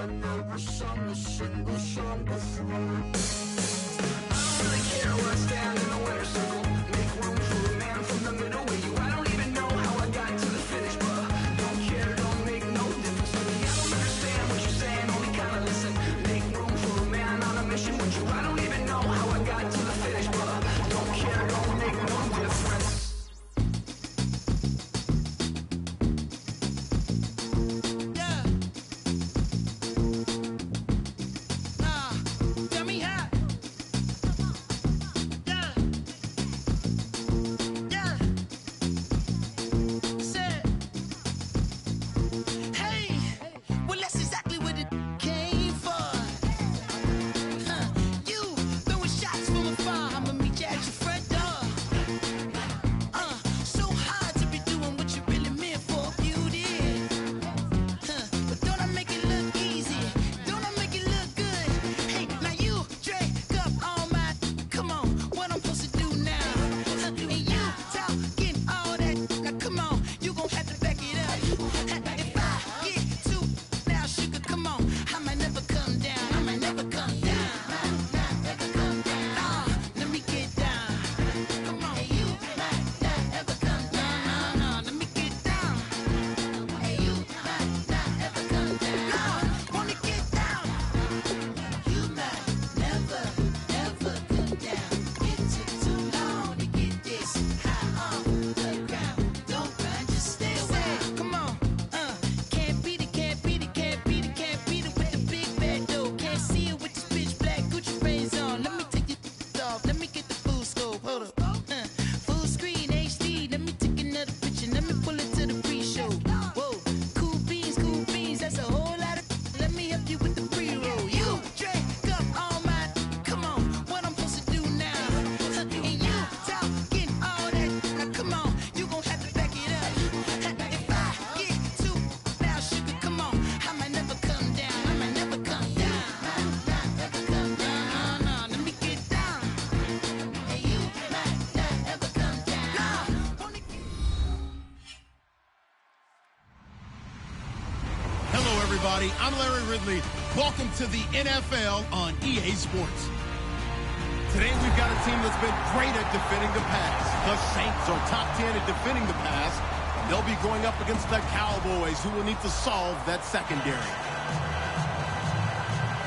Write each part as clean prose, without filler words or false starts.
I never sung a single song before. I don't really care where I stand in the winner's circle. Make room for a man from the middle with you. I don't even know how I got to the finish, but don't care, don't make no difference to me. I don't understand what you're saying, only kinda listen. Make room for a man on a mission with you. I don't even know how I got to the finish, but don't care, don't make no difference. I'm Larry Ridley. Welcome to the NFL on EA Sports. Today we've got a team that's been great at defending the pass. The Saints are top 10 at defending the pass. They'll be going up against the Cowboys, who will need to solve that secondary.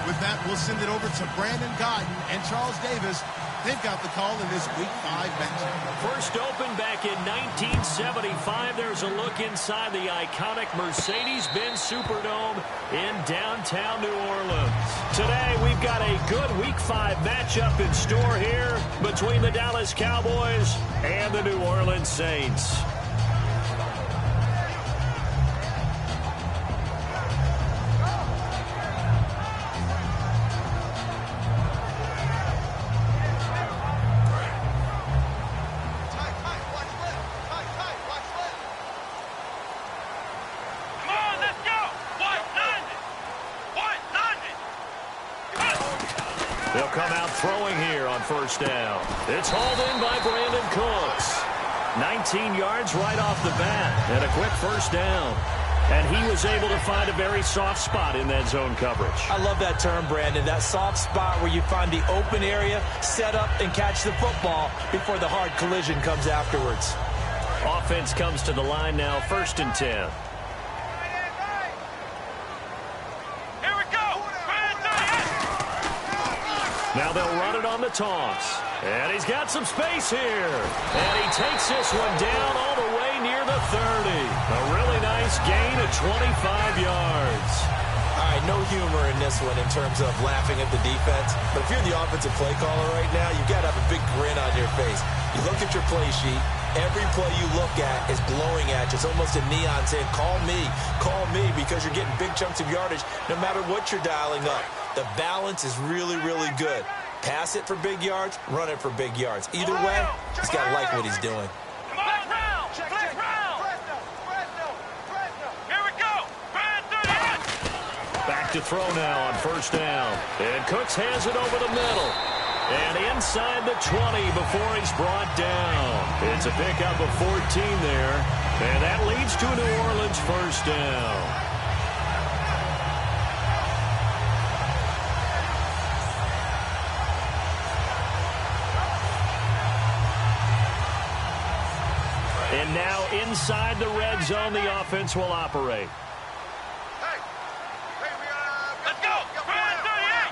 With that, we'll send it over to Brandon Godden and Charles Davis. They've got the call in this Week 5 matchup. First opened back in 1975. There's a look inside the iconic Mercedes-Benz Superdome in downtown New Orleans. Today, we've got a good Week 5 matchup in store here between the Dallas Cowboys and the New Orleans Saints. They'll come out throwing here on first down. It's hauled in by Brandon Cooks. 19 yards right off the bat and a quick first down. And he was able to find a very soft spot in that zone coverage. I love that term, Brandon. That soft spot where you find the open area, set up, and catch the football before the hard collision comes afterwards. Offense comes to the line now, 1st and 10. Now they'll run it on the toss. And he's got some space here. And he takes this one down all the way near the 30. A really nice gain of 25 yards. All right, no humor in this one in terms of laughing at the defense. But if you're the offensive play caller right now, you've got to have a big grin on your face. You look at your play sheet. Every play you look at is glowing at you. It's almost a neon saying, call me, because you're getting big chunks of yardage no matter what you're dialing up. The balance is really, really good. Pass it for big yards, run it for big yards. Either way, he's got to like what he's doing. Back to throw now on first down. And Cooks has it over the middle. And inside the 20 before he's brought down. It's a pickup of 14 there. And that leads to a New Orleans first down. inside the red zone the offense will operate. Let's go! Brian 38!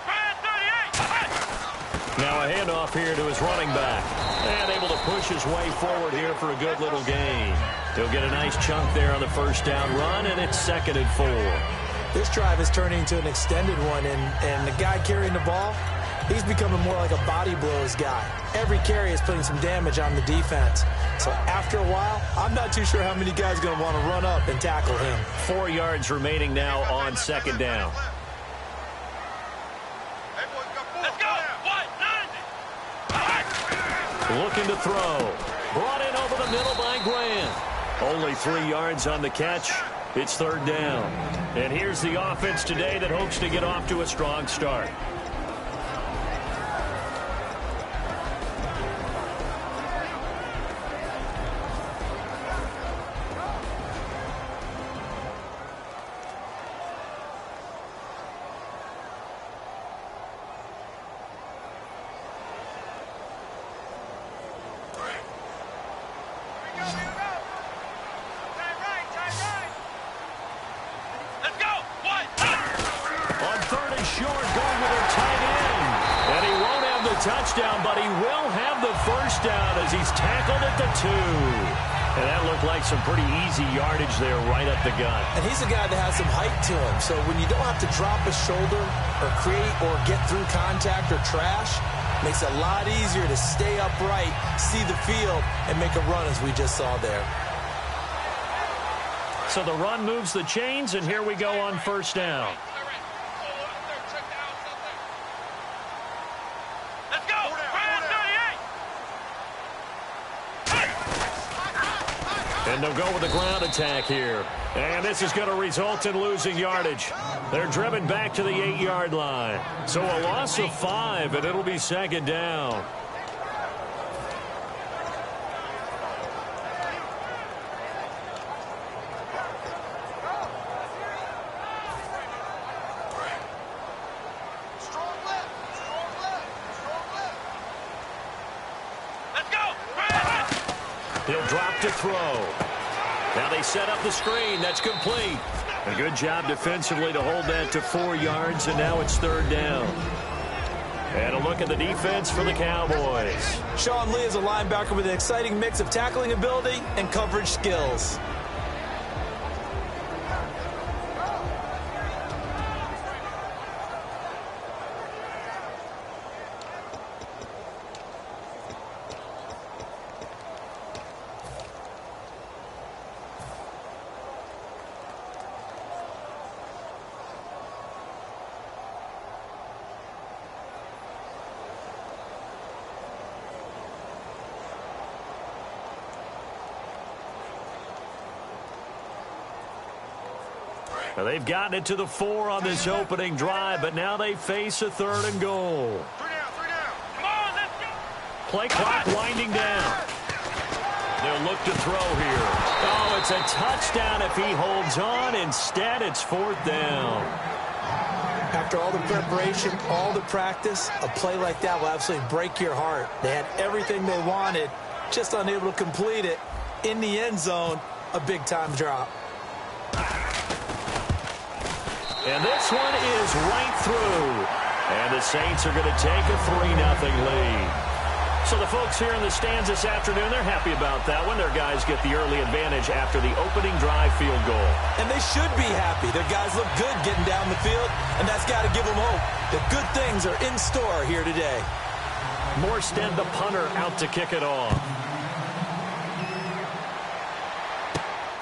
Brian 38! Now a handoff here to his running back. And able to push his way forward here for a good little gain. He'll get a nice chunk there on the first down run, and it's 2nd and 4. This drive is turning into an extended one, and the guy carrying the ball, he's becoming more like a body blows guy. Every carry is putting some damage on the defense. So after a while, I'm not too sure how many guys are going to want to run up and tackle him. 4 yards remaining now on 2nd down. Let's go! 190! Looking to throw. Brought in over the middle by Grant. Only 3 yards on the catch. It's 3rd down. And here's the offense today that hopes to get off to a strong start. Touchdown, but he will have the first down as he's tackled at the 2. And that looked like some pretty easy yardage there right up the gut. And he's a guy that has some height to him, so when you don't have to drop a shoulder or create or get through contact or trash, makes it a lot easier to stay upright, see the field, and make a run as we just saw there. So the run moves the chains, and here we go on first down. And they'll go with the ground attack here. And this is going to result in losing yardage. They're driven back to the 8-yard line. So a loss of 5, and it'll be 2nd down. He'll drop to throw. Now they set up the screen. That's complete. A good job defensively to hold that to 4 yards, and now it's 3rd down. And a look at the defense for the Cowboys. Sean Lee is a linebacker with an exciting mix of tackling ability and coverage skills. Well, they've gotten it to the 4 on this opening drive, but now they face a 3rd and goal. 3 down. Come on, let's go. Play clock winding down. They'll look to throw here. Oh, it's a touchdown if he holds on. Instead, it's 4th down. After all the preparation, all the practice, a play like that will absolutely break your heart. They had everything they wanted, just unable to complete it. In the end zone, a big-time drop. And this one is right through. And the Saints are going to take a 3-0 lead. So the folks here in the stands this afternoon, they're happy about that one. Their guys get the early advantage after the opening drive field goal. And they should be happy. Their guys look good getting down the field, and that's got to give them hope that good things are in store here today. Morstead, the punter, out to kick it off.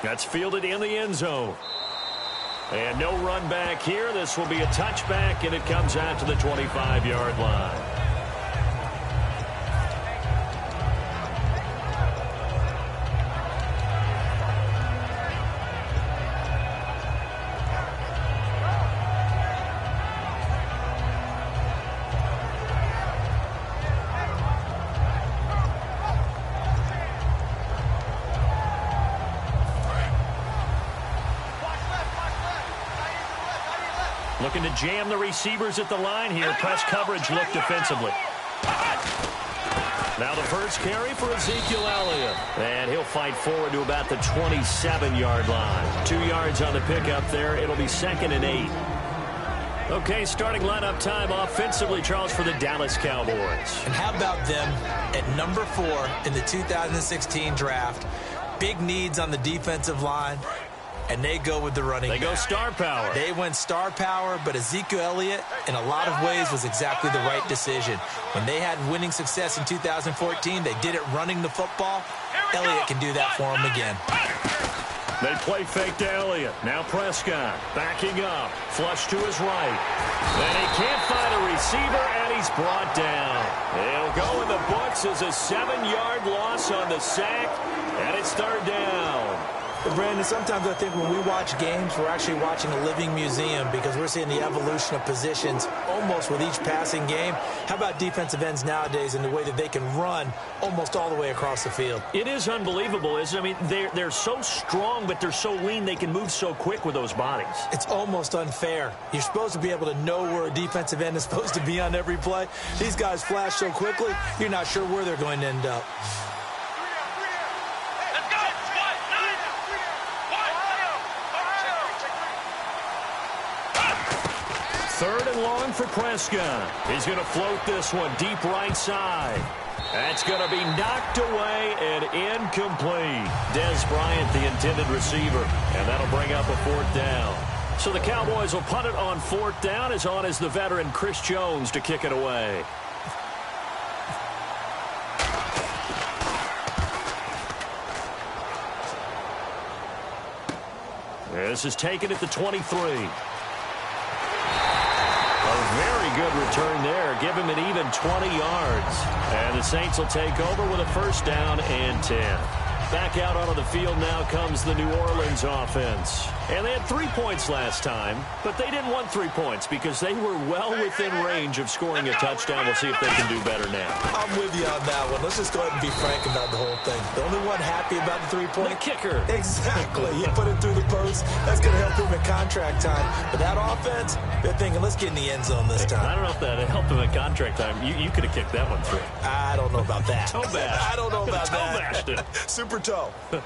That's fielded in the end zone. And no run back here. This will be a touchback, and it comes out to the 25-yard line. Looking to jam the receivers at the line here. Press coverage look defensively. Now the first carry for Ezekiel Elliott. And he'll fight forward to about the 27-yard line. 2 yards on the pickup there. It'll be 2nd and 8. Okay, starting lineup time offensively, Charles, for the Dallas Cowboys. And how about them at number 4 in the 2016 draft? Big needs on the defensive line, and they go with the running back. They go star power. They went star power, but Ezekiel Elliott, in a lot of ways, was exactly the right decision. When they had winning success in 2014, they did it running the football. Elliott can do that for them again. They play fake to Elliott. Now Prescott backing up. Flush to his right. And he can't find a receiver, and he's brought down. He'll go in the books as a 7-yard loss on the sack, and it's 3rd down. But Brandon, sometimes I think when we watch games, we're actually watching a living museum because we're seeing the evolution of positions almost with each passing game. How about defensive ends nowadays and the way that they can run almost all the way across the field? It is unbelievable, isn't it? I mean, they're so strong, but they're so lean. They can move so quick with those bodies. It's almost unfair. You're supposed to be able to know where a defensive end is supposed to be on every play. These guys flash so quickly, you're not sure where they're going to end up. Third and long for Prescott. He's going to float this one deep right side. That's going to be knocked away and incomplete. Dez Bryant, the intended receiver, and that'll bring up a 4th down. So the Cowboys will punt it on 4th down, as on is the veteran Chris Jones to kick it away. This is taken at the 23. Very good return there. Give him an even 20 yards. And the Saints will take over with a 1st down and 10. Back out onto the field now comes the New Orleans offense. And they had 3 points last time, but they didn't want 3 points because they were well within range of scoring a touchdown. We'll see if they can do better now. I'm with you on that one. Let's just go ahead and be frank about the whole thing. The only one happy about the 3-point? The kicker. Exactly. You put it through the post. That's going to help him in contract time. But that offense, they're thinking, let's get in the end zone this time. I don't know if that helped him at contract time. You could have kicked that one through. I don't know about that. Toe bash. I don't know about Toe that. bashed it. Super toe. Come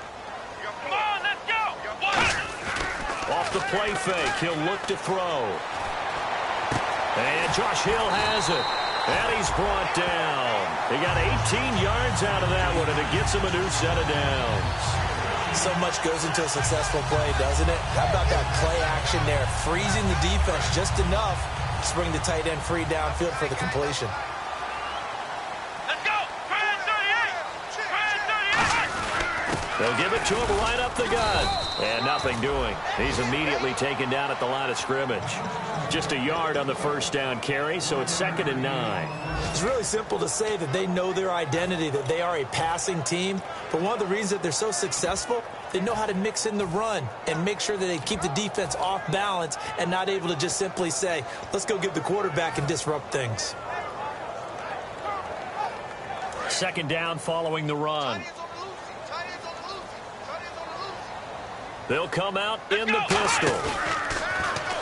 on, let's go. Off the play fake, he'll look to throw. And Josh Hill has it. And he's brought down. He got 18 yards out of that one, and it gets him a new set of downs. So much goes into a successful play, doesn't it? How about that play action there? Freezing the defense just enough to bring the tight end free downfield for the completion. Let's go. Try it, 38. Try it, 38. They'll give it to him right up the gut. And nothing doing. He's immediately taken down at the line of scrimmage. Just a yard on the 1st down carry, so it's 2nd and 9. It's really simple to say that they know their identity, that they are a passing team. But one of the reasons that they're so successful, they know how to mix in the run and make sure that they keep the defense off balance and not able to just simply say, let's go get the quarterback and disrupt things. 2nd down following the run. They'll come out in the pistol.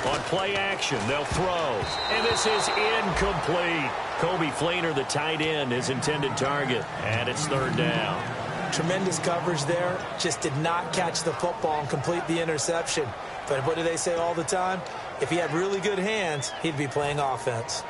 On play action, they'll throw. And this is incomplete. Kobe Fleener, the tight end, his intended target. And it's 3rd down. Tremendous coverage there. Just did not catch the football and complete the interception. But what do they say all the time? If he had really good hands, he'd be playing offense.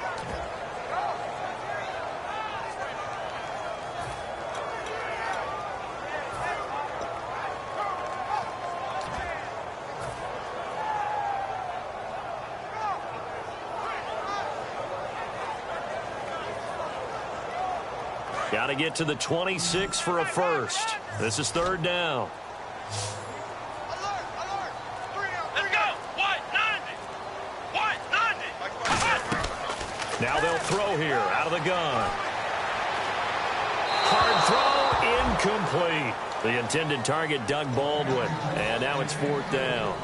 Got to get to the 26 for a first. This is 3rd down. Let's go. White 90. White 90. Now they'll throw here out of the gun. Hard throw, incomplete. The intended target, Doug Baldwin. And now it's 4th down.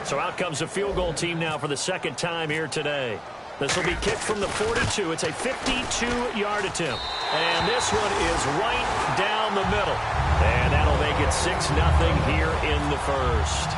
So out comes the field goal team now for the 2nd time here today. This will be kicked from the 42. It's a 52-yard attempt. And this one is right down the middle. And that'll make it 6-0 here in the first.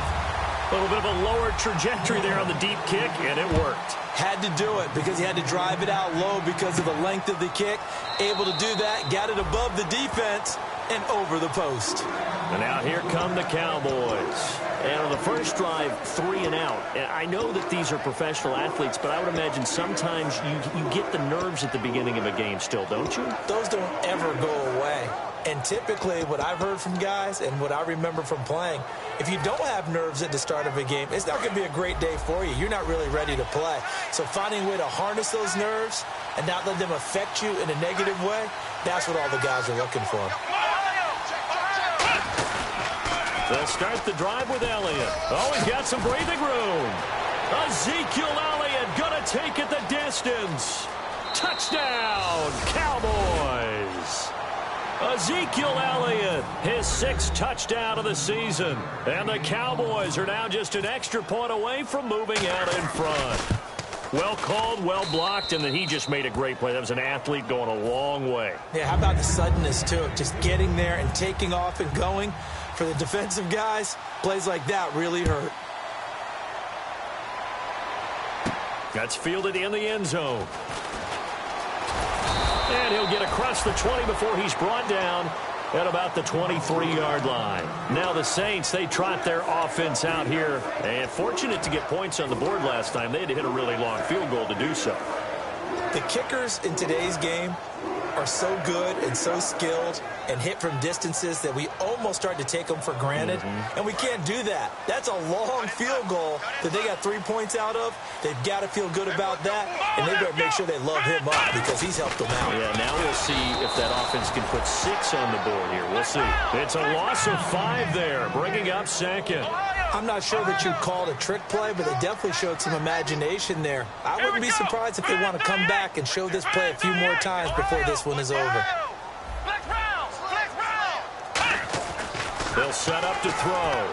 A little bit of a lower trajectory there on the deep kick, and it worked. Had to do it because he had to drive it out low because of the length of the kick. Able to do that, got it above the defense and over the post. And now here come the Cowboys. And on the first drive, 3 and out. And I know that these are professional athletes, but I would imagine sometimes you get the nerves at the beginning of a game still, don't you? Those don't ever go away. And typically what I've heard from guys and what I remember from playing, if you don't have nerves at the start of a game, it's not going to be a great day for you. You're not really ready to play. So finding a way to harness those nerves and not let them affect you in a negative way, that's what all the guys are looking for. They'll start the drive with Elliott. Oh, he's got some breathing room. Ezekiel Elliott going to take it the distance. Touchdown, Cowboys. Ezekiel Elliott, his 6th touchdown of the season. And the Cowboys are now just an extra point away from moving out in front. Well called, well blocked, and then he just made a great play. That was an athlete going a long way. Yeah, how about the suddenness, too? Just getting there and taking off and going. For the defensive guys, plays like that really hurt. That's fielded in the end zone. And he'll get across the 20 before he's brought down at about the 23-yard line. Now the Saints, they trot their offense out here. And fortunate to get points on the board last time. They had to hit a really long field goal to do so. The kickers in today's game are so good and so skilled and hit from distances that we almost start to take them for granted. And we can't do that. That's a long field goal that they got 3 points out of. They've got to feel good about that, and they better make sure they love him up because he's helped them out. Yeah, now we'll see if that offense can put 6 on the board here. We'll see. It's a loss of 5 there, bringing up 2nd. I'm not sure that you'd call it a trick play, but they definitely showed some imagination there. I wouldn't be surprised if they want to come back and show this play a few more times before this one is over. They'll set up to throw.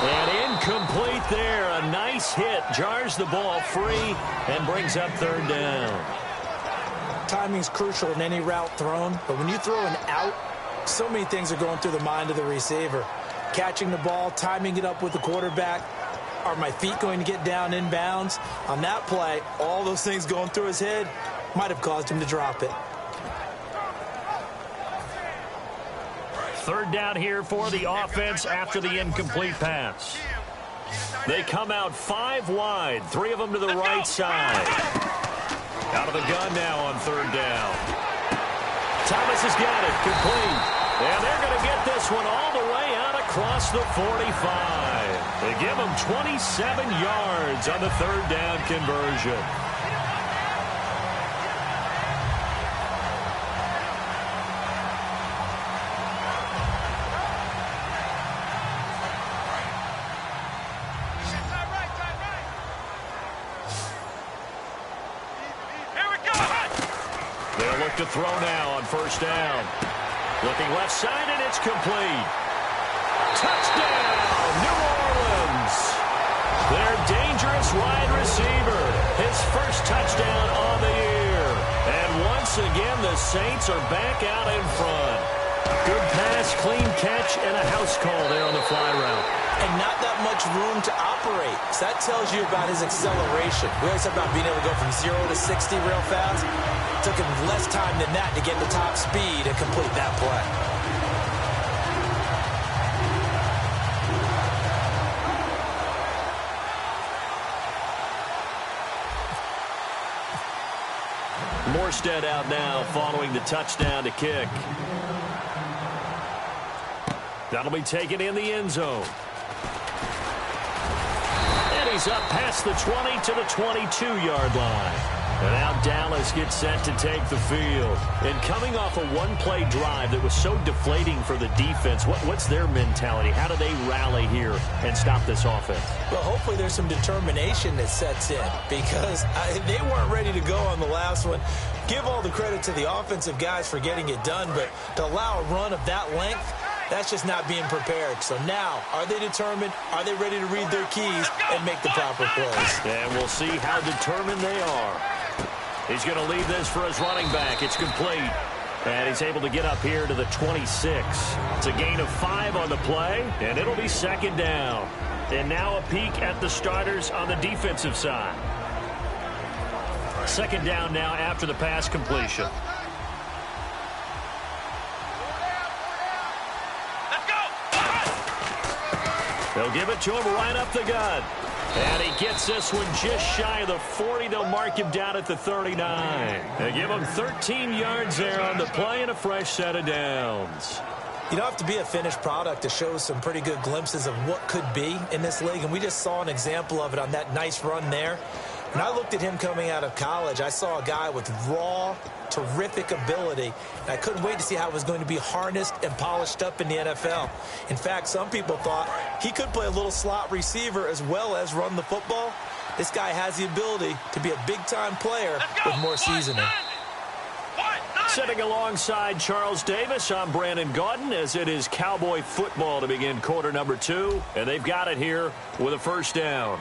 And incomplete there. A nice hit. Jars the ball free and brings up 3rd down. Timing's crucial in any route thrown, but when you throw an out, so many things are going through the mind of the receiver. Catching the ball, timing it up with the quarterback. Are my feet going to get down in bounds? On that play, all those things going through his head might have caused him to drop it. 3rd down here for the offense after the incomplete pass. They come out 5 wide, 3 of them to the right side. Out of the gun now on 3rd down. Thomas has got it, complete. And they're going to get this one all the way out across the 45. They give them 27 yards on the 3rd down conversion. They'll look to throw now on 1st down. Looking left side, and it's complete. Touchdown, New Orleans. Their dangerous wide receiver. His 1st touchdown on the year. And once again, the Saints are back out in front. Good pass, clean catch, and a house call there on the fly route. And not that much room to operate. So that tells you about his acceleration. We always talk about being able to go from 0 to 60 real fast. It took him less time than that to get the top speed and complete that play. Morstead out now following the touchdown to kick. That'll be taken in the end zone. And he's up past the 20 to the 22-yard line. And now Dallas gets set to take the field. And coming off a one-play drive that was so deflating for the defense, what's their mentality? How do they rally here and stop this offense? Well, hopefully there's some determination that sets in because they weren't ready to go on the last one. Give all the credit to the offensive guys for getting it done, but to allow a run of that length, that's just not being prepared. So now, are they determined? Are they ready to read their keys and make the proper plays? And we'll see how determined they are. He's going to leave this for his running back. It's complete. And he's able to get up here to the 26. It's a gain of 5 on the play, and it'll be 2nd down. And now a peek at the starters on the defensive side. Second down now after the pass completion. Let's go. They'll give it to him right up the gut. And he gets this one just shy of the 40. They'll mark him down at the 39. They give him 13 yards there on the play and a fresh set of downs. You don't have to be a finished product to show some pretty good glimpses of what could be in this league, and we just saw an example of it on that nice run there. When I looked at him coming out of college, I saw a guy with raw, terrific ability, and I couldn't wait to see how it was going to be harnessed and polished up in the NFL. In fact, some people thought he could play a little slot receiver as well as run the football. This guy has the ability to be a big-time player with more seasoning. Sitting alongside Charles Davis, I'm Brandon Gaudin, as it is Cowboy football to begin quarter number 2. And they've got it here with a first down.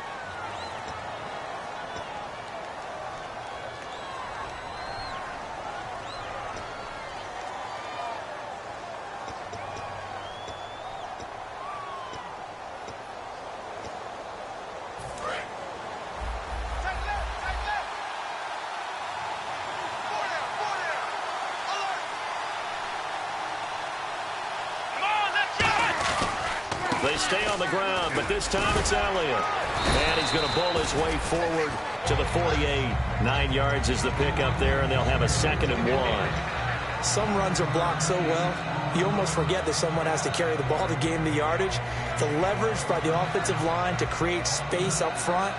They stay on the ground, but this time it's Elliott. And he's going to bowl his way forward to the 48. 9 yards is the pickup there, and they'll have a 2nd and 1. Some runs are blocked so well, you almost forget that someone has to carry the ball to gain the yardage. The leverage by the offensive line to create space up front,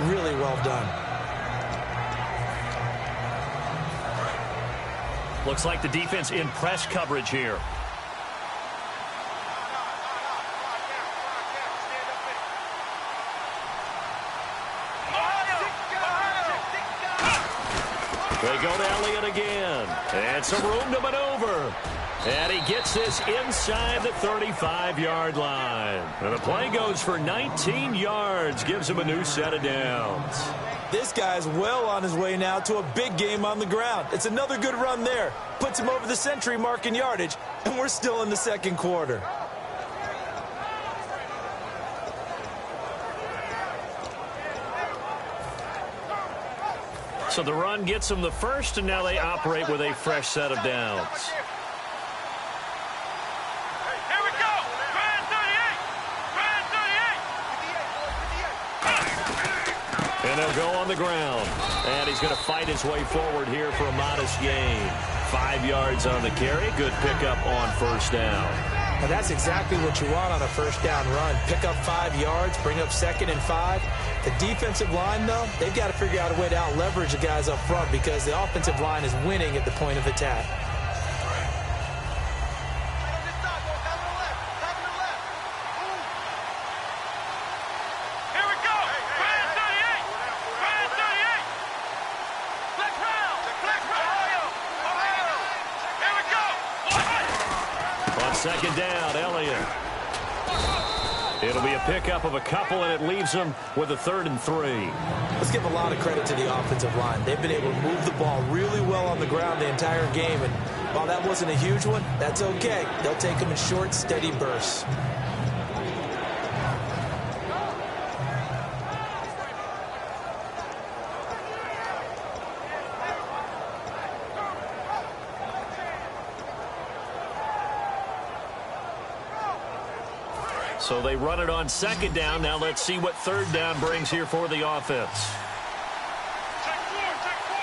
really well done. Looks like the defense in press coverage here. They go to Elliott again. And some room to maneuver. And he gets this inside the 35-yard line. And the play goes for 19 yards. Gives him a new set of downs. This guy's well on his way now to a big game on the ground. It's another good run there. Puts him over the century mark in yardage. And we're still in the second quarter. So the run gets them the first, and now they operate with a fresh set of downs. Here we go. Grand 38. And they'll go on the ground. And he's going to fight his way forward here for a modest gain. 5 yards on the carry. Good pickup on first down. Now that's exactly what you want on a first down run. Pick up 5 yards, bring up 2nd and 5. The defensive line, though, they've got to figure out a way to out-leverage the guys up front because the offensive line is winning at the point of attack. Here we go. Grand 38. Grand 38. Flex round. Flex round. Here we go. On second down, Elliott. It'll be a pickup of a couple, and it leaves them with a 3rd and 3. Let's give a lot of credit to the offensive line. They've been able to move the ball really well on the ground the entire game, and while that wasn't a huge one, that's okay. They'll take them in short, steady bursts. So they run it on second down. Now let's see what third down brings here for the offense. Take 4. Take 4.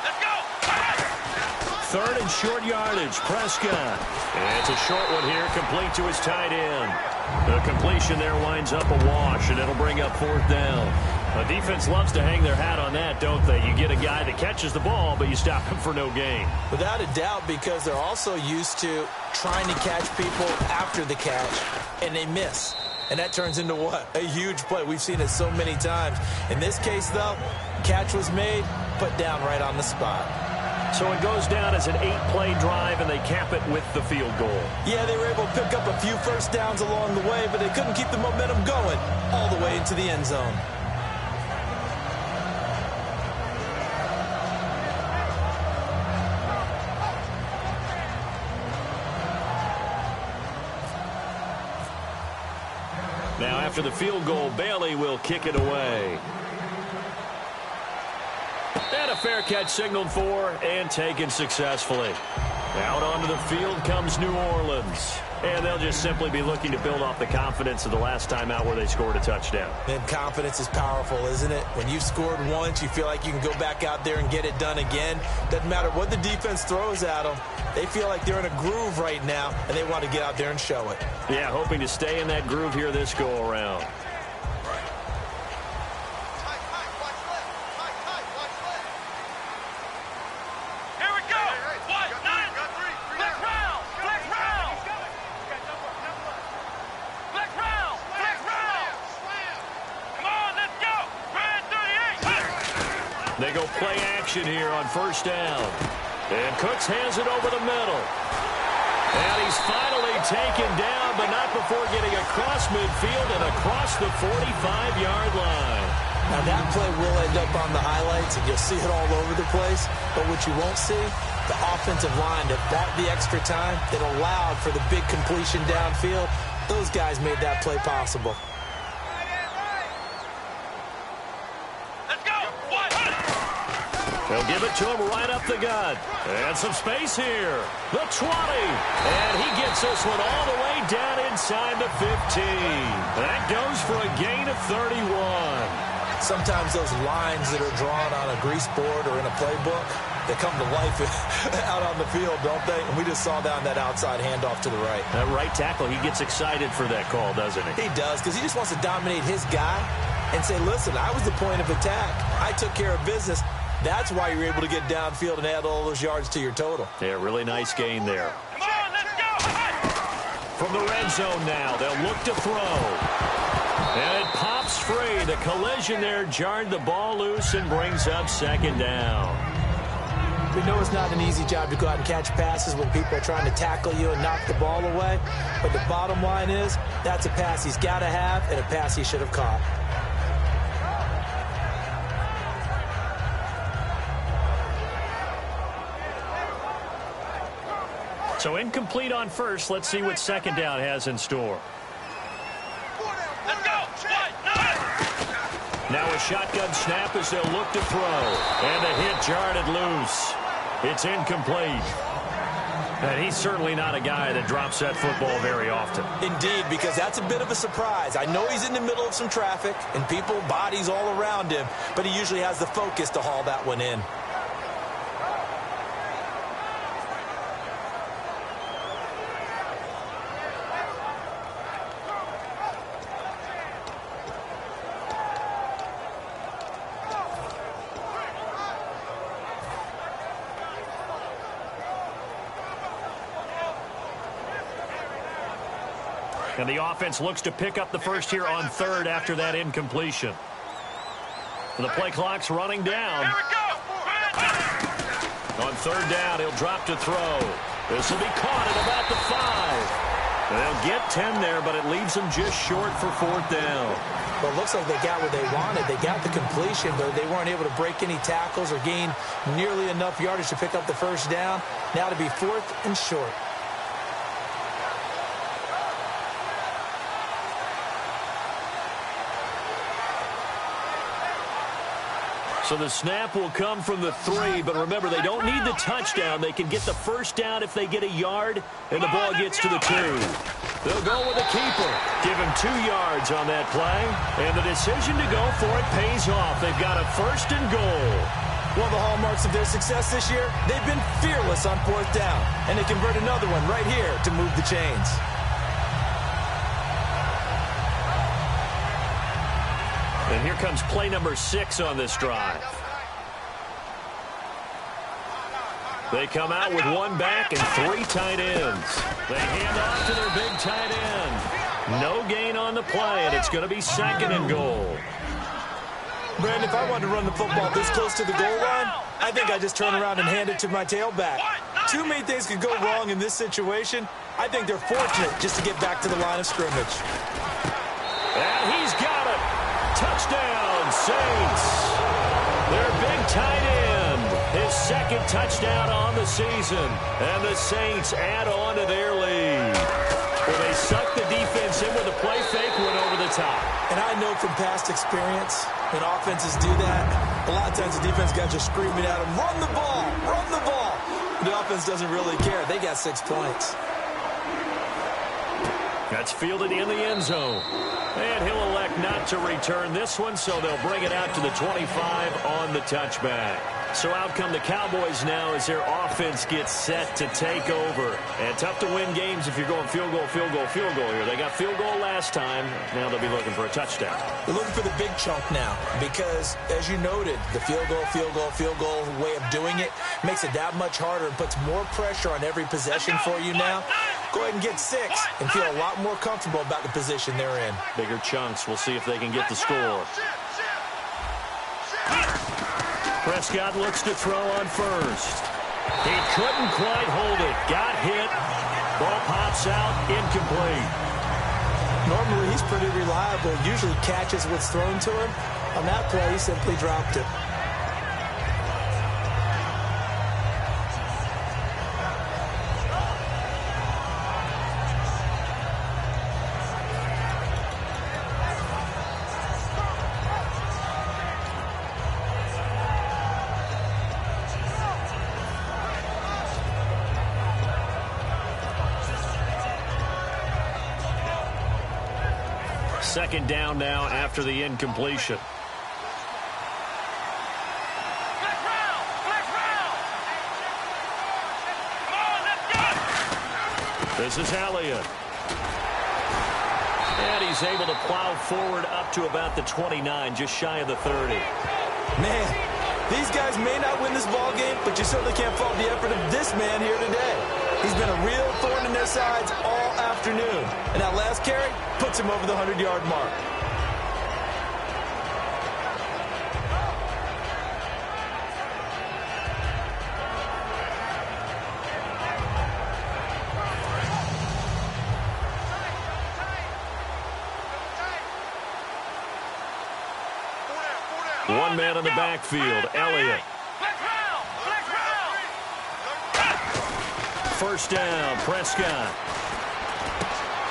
Let's go. 3rd and short yardage. Prescott. And it's a short one here, complete to his tight end. The completion there winds up a wash, and it'll bring up 4th down. The defense loves to hang their hat on that, don't they? You get a guy that catches the ball, but you stop him for no gain. Without a doubt, because they're also used to trying to catch people after the catch, and they miss. And that turns into what? A huge play. We've seen it so many times. In this case, though, catch was made, put down right on the spot. So it goes down as an 8-play drive, and they cap it with the field goal. Yeah, they were able to pick up a few first downs along the way, but they couldn't keep the momentum going all the way into the end zone. Now after the field goal, Bailey will kick it away. And a fair catch signaled for and taken successfully. Out onto the field comes New Orleans. And they'll just simply be looking to build off the confidence of the last time out where they scored a touchdown. And confidence is powerful, isn't it? When you've scored once, you feel like you can go back out there and get it done again. Doesn't matter what the defense throws at them. They feel like they're in a groove right now, and they want to get out there and show it. Yeah, hoping to stay in that groove here this go-around. They go play action here on first down. And Cooks hands it over the middle. And he's finally taken down, but not before getting across midfield and across the 45-yard line. Now that play will end up on the highlights, and you'll see it all over the place. But what you won't see, the offensive line that bought the extra time, that allowed for the big completion downfield. Those guys made that play possible. They'll give it to him right up the gut. And some space here. The 20. And he gets this one all the way down inside the 15. That goes for a gain of 31. Sometimes those lines that are drawn on a grease board or in a playbook, they come to life out on the field, don't they? And we just saw down that outside handoff to the right. That right tackle, he gets excited for that call, doesn't he? He does, because he just wants to dominate his guy and say, listen, I was the point of attack. I took care of business. That's why you're able to get downfield and add all those yards to your total. Yeah, really nice gain there. Come on, let's go! From the red zone now, they'll look to throw. And it pops free. The collision there jarred the ball loose and brings up second down. We know it's not an easy job to go out and catch passes when people are trying to tackle you and knock the ball away. But the bottom line is, that's a pass he's got to have and a pass he should have caught. So incomplete on first. Let's see what second down has in store. Let's go! Now a shotgun snap as they'll look to throw. And the hit jarred it loose. It's incomplete. And he's certainly not a guy that drops that football very often. Indeed, because that's a bit of a surprise. I know he's in the middle of some traffic and people, bodies all around him, but he usually has the focus to haul that one in. And the offense looks to pick up the first here on third after that incompletion. The play clock's running down. Here we go! On third down, he'll drop to throw. This will be caught at about the 5. They'll get 10 there, but it leaves them just short for fourth down. Well, it looks like they got what they wanted. They got the completion, but they weren't able to break any tackles or gain nearly enough yardage to pick up the first down. Now to be fourth and short. So the snap will come from the 3, but remember, they don't need the touchdown. They can get the first down if they get a yard, and the ball gets to the 2. They'll go with the keeper. Give him 2 yards on that play, and the decision to go for it pays off. They've got a first and goal. One of the hallmarks of their success this year, they've been fearless on fourth down, and they convert another one right here to move the chains. And here comes play number 6 on this drive. They come out with 1 back and 3 tight ends. They hand off to their big tight end. No gain on the play, and it's going to be second and goal. Brandon, if I wanted to run the football this close to the goal line, I think I'd just turn around and hand it to my tailback. Too many things could go wrong in this situation. I think they're fortunate just to get back to the line of scrimmage. And he's got it. Touchdown, Saints. Their big tight end. His second touchdown on the season. And the Saints add on to their lead. Well, they sucked the defense in with a play fake, went over the top. And I know from past experience, when offenses do that, a lot of times the defense guys are screaming at them, run the ball, run the ball. The offense doesn't really care. They got 6 points. That's fielded in the end zone. And he'll elect not to return this one, so they'll bring it out to the 25 on the touchback. So out come the Cowboys now as their offense gets set to take over. And tough to win games if you're going field goal, field goal, field goal here. They got field goal last time. Now they'll be looking for a touchdown. They're looking for the big chunk now because, as you noted, the field goal, field goal, field goal way of doing it makes it that much harder and puts more pressure on every possession for you now. Go ahead and get 6 and feel a lot more comfortable about the position they're in. Bigger chunks. We'll see if they can get the score. Prescott looks to throw on first. He couldn't quite hold it. Got hit. Ball pops out. Incomplete. Normally, he's pretty reliable. Usually catches what's thrown to him. On that play, he simply dropped it. Second down now after the incompletion. Flex round! Flex round! Come on, let's go! This is Elliott. And he's able to plow forward up to about the 29, just shy of the 30. Man, these guys may not win this ball game, but you certainly can't fault the effort of this man here today. He's been a real thorn in their sides all afternoon. And that last carry puts him over the 100-yard mark. One man in the backfield, Elliott. First down, Prescott.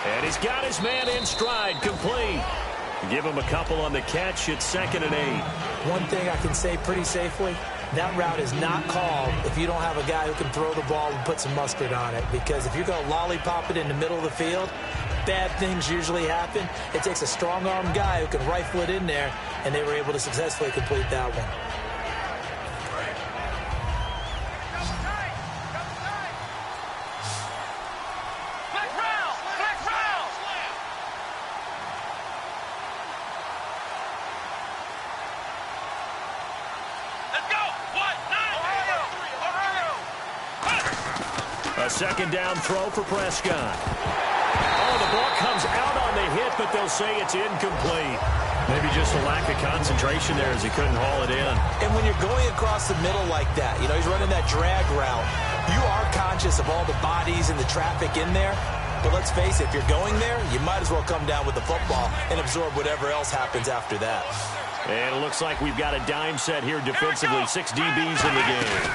And he's got his man in stride, complete. Give him a couple on the catch. It's 2nd and 8. One thing I can say pretty safely, that route is not called if you don't have a guy who can throw the ball and put some mustard on it. Because if you're going to lollipop it in the middle of the field, bad things usually happen. It takes a strong-armed guy who can rifle it in there, and they were able to successfully complete that one. A second down throw for Prescott. Oh, the ball comes out on the hit, but they'll say it's incomplete. Maybe just a lack of concentration there as he couldn't haul it in. And when you're going across the middle like that, you know, he's running that drag route, you are conscious of all the bodies and the traffic in there. But let's face it, if you're going there, you might as well come down with the football and absorb whatever else happens after that. And it looks like we've got a dime set here defensively. 6 DBs in the game.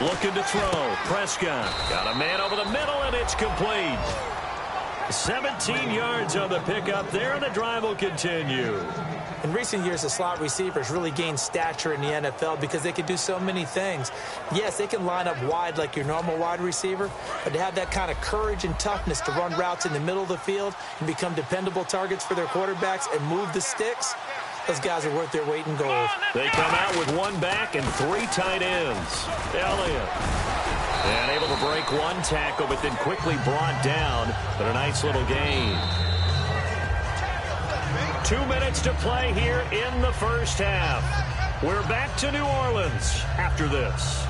Looking to throw. Prescott got a man over the middle, and it's complete. 17 yards on the pickup there, and the drive will continue. In recent years, the slot receivers really gained stature in the NFL because they can do so many things. Yes, they can line up wide like your normal wide receiver, but to have that kind of courage and toughness to run routes in the middle of the field and become dependable targets for their quarterbacks and move the sticks, those guys are worth their weight in gold. They come out with 1 back and 3 tight ends. Elliott. And able to break 1 tackle, but then quickly brought down. But a nice little gain. 2 minutes to play here in the first half. We're back to New Orleans after this.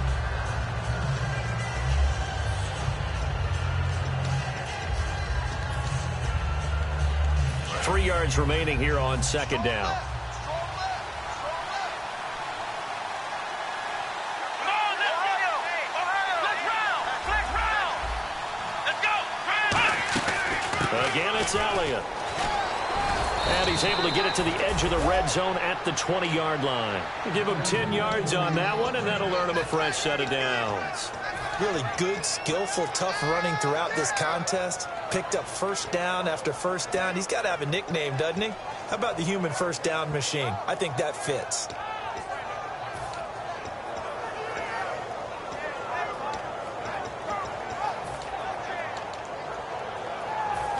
Three yards remaining here on second down. Again, it's Elliott. And he's able to get it to the edge of the red zone at the 20-yard line. Give him 10 yards on that one, and that'll earn him a fresh set of downs. Really good, skillful, tough running throughout this contest. Picked up first down after first down. He's got to have a nickname, doesn't he? How about the human first down machine? I think that fits.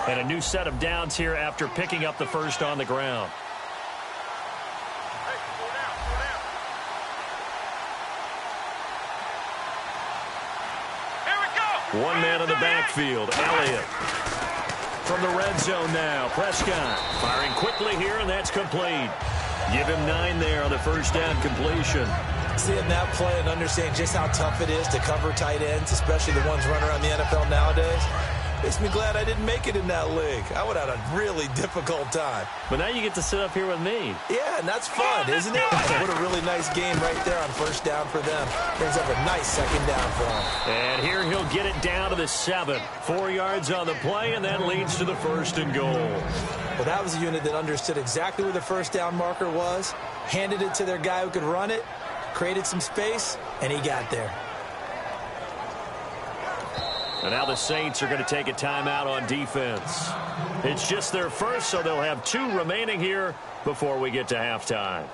And a new set of downs here after picking up the first on the ground. One man in the backfield, Elliott. From the red zone now, Prescott firing quickly here, and that's complete. Give him 9 there on the first down completion. Seeing that play and understanding just how tough it is to cover tight ends, especially the ones running around the NFL nowadays, makes me glad I didn't make it in that league. I would have had a really difficult time. But now you get to sit up here with me. Yeah, and that's fun, isn't it? What a really nice game right there on first down for them. Brings up a nice second down for them. And here he'll get it down to the 7. 4 yards on the play, and that leads to the 1st and goal. Well, that was a unit that understood exactly where the first down marker was, handed it to their guy who could run it, created some space, and he got there. And now the Saints are going to take a timeout on defense. It's just their first, so they'll have 2 remaining here before we get to halftime.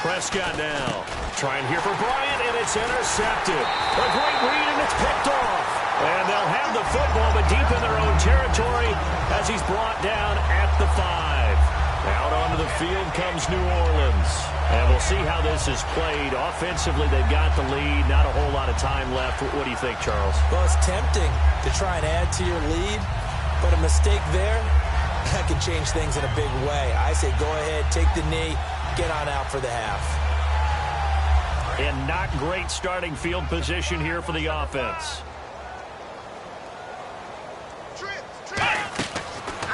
Prescott now. Trying here for Bryant, and it's intercepted. A great read, and it's picked off. And they'll have the football, but deep in their own territory as he's brought down at the 5. Out onto the field comes New Orleans. And we'll see how this is played. Offensively, they've got the lead. Not a whole lot of time left. What do you think, Charles? Well, it's tempting to try and add to your lead, but a mistake there, that can change things in a big way. I say go ahead, take the knee, get on out for the half. And not great starting field position here for the offense.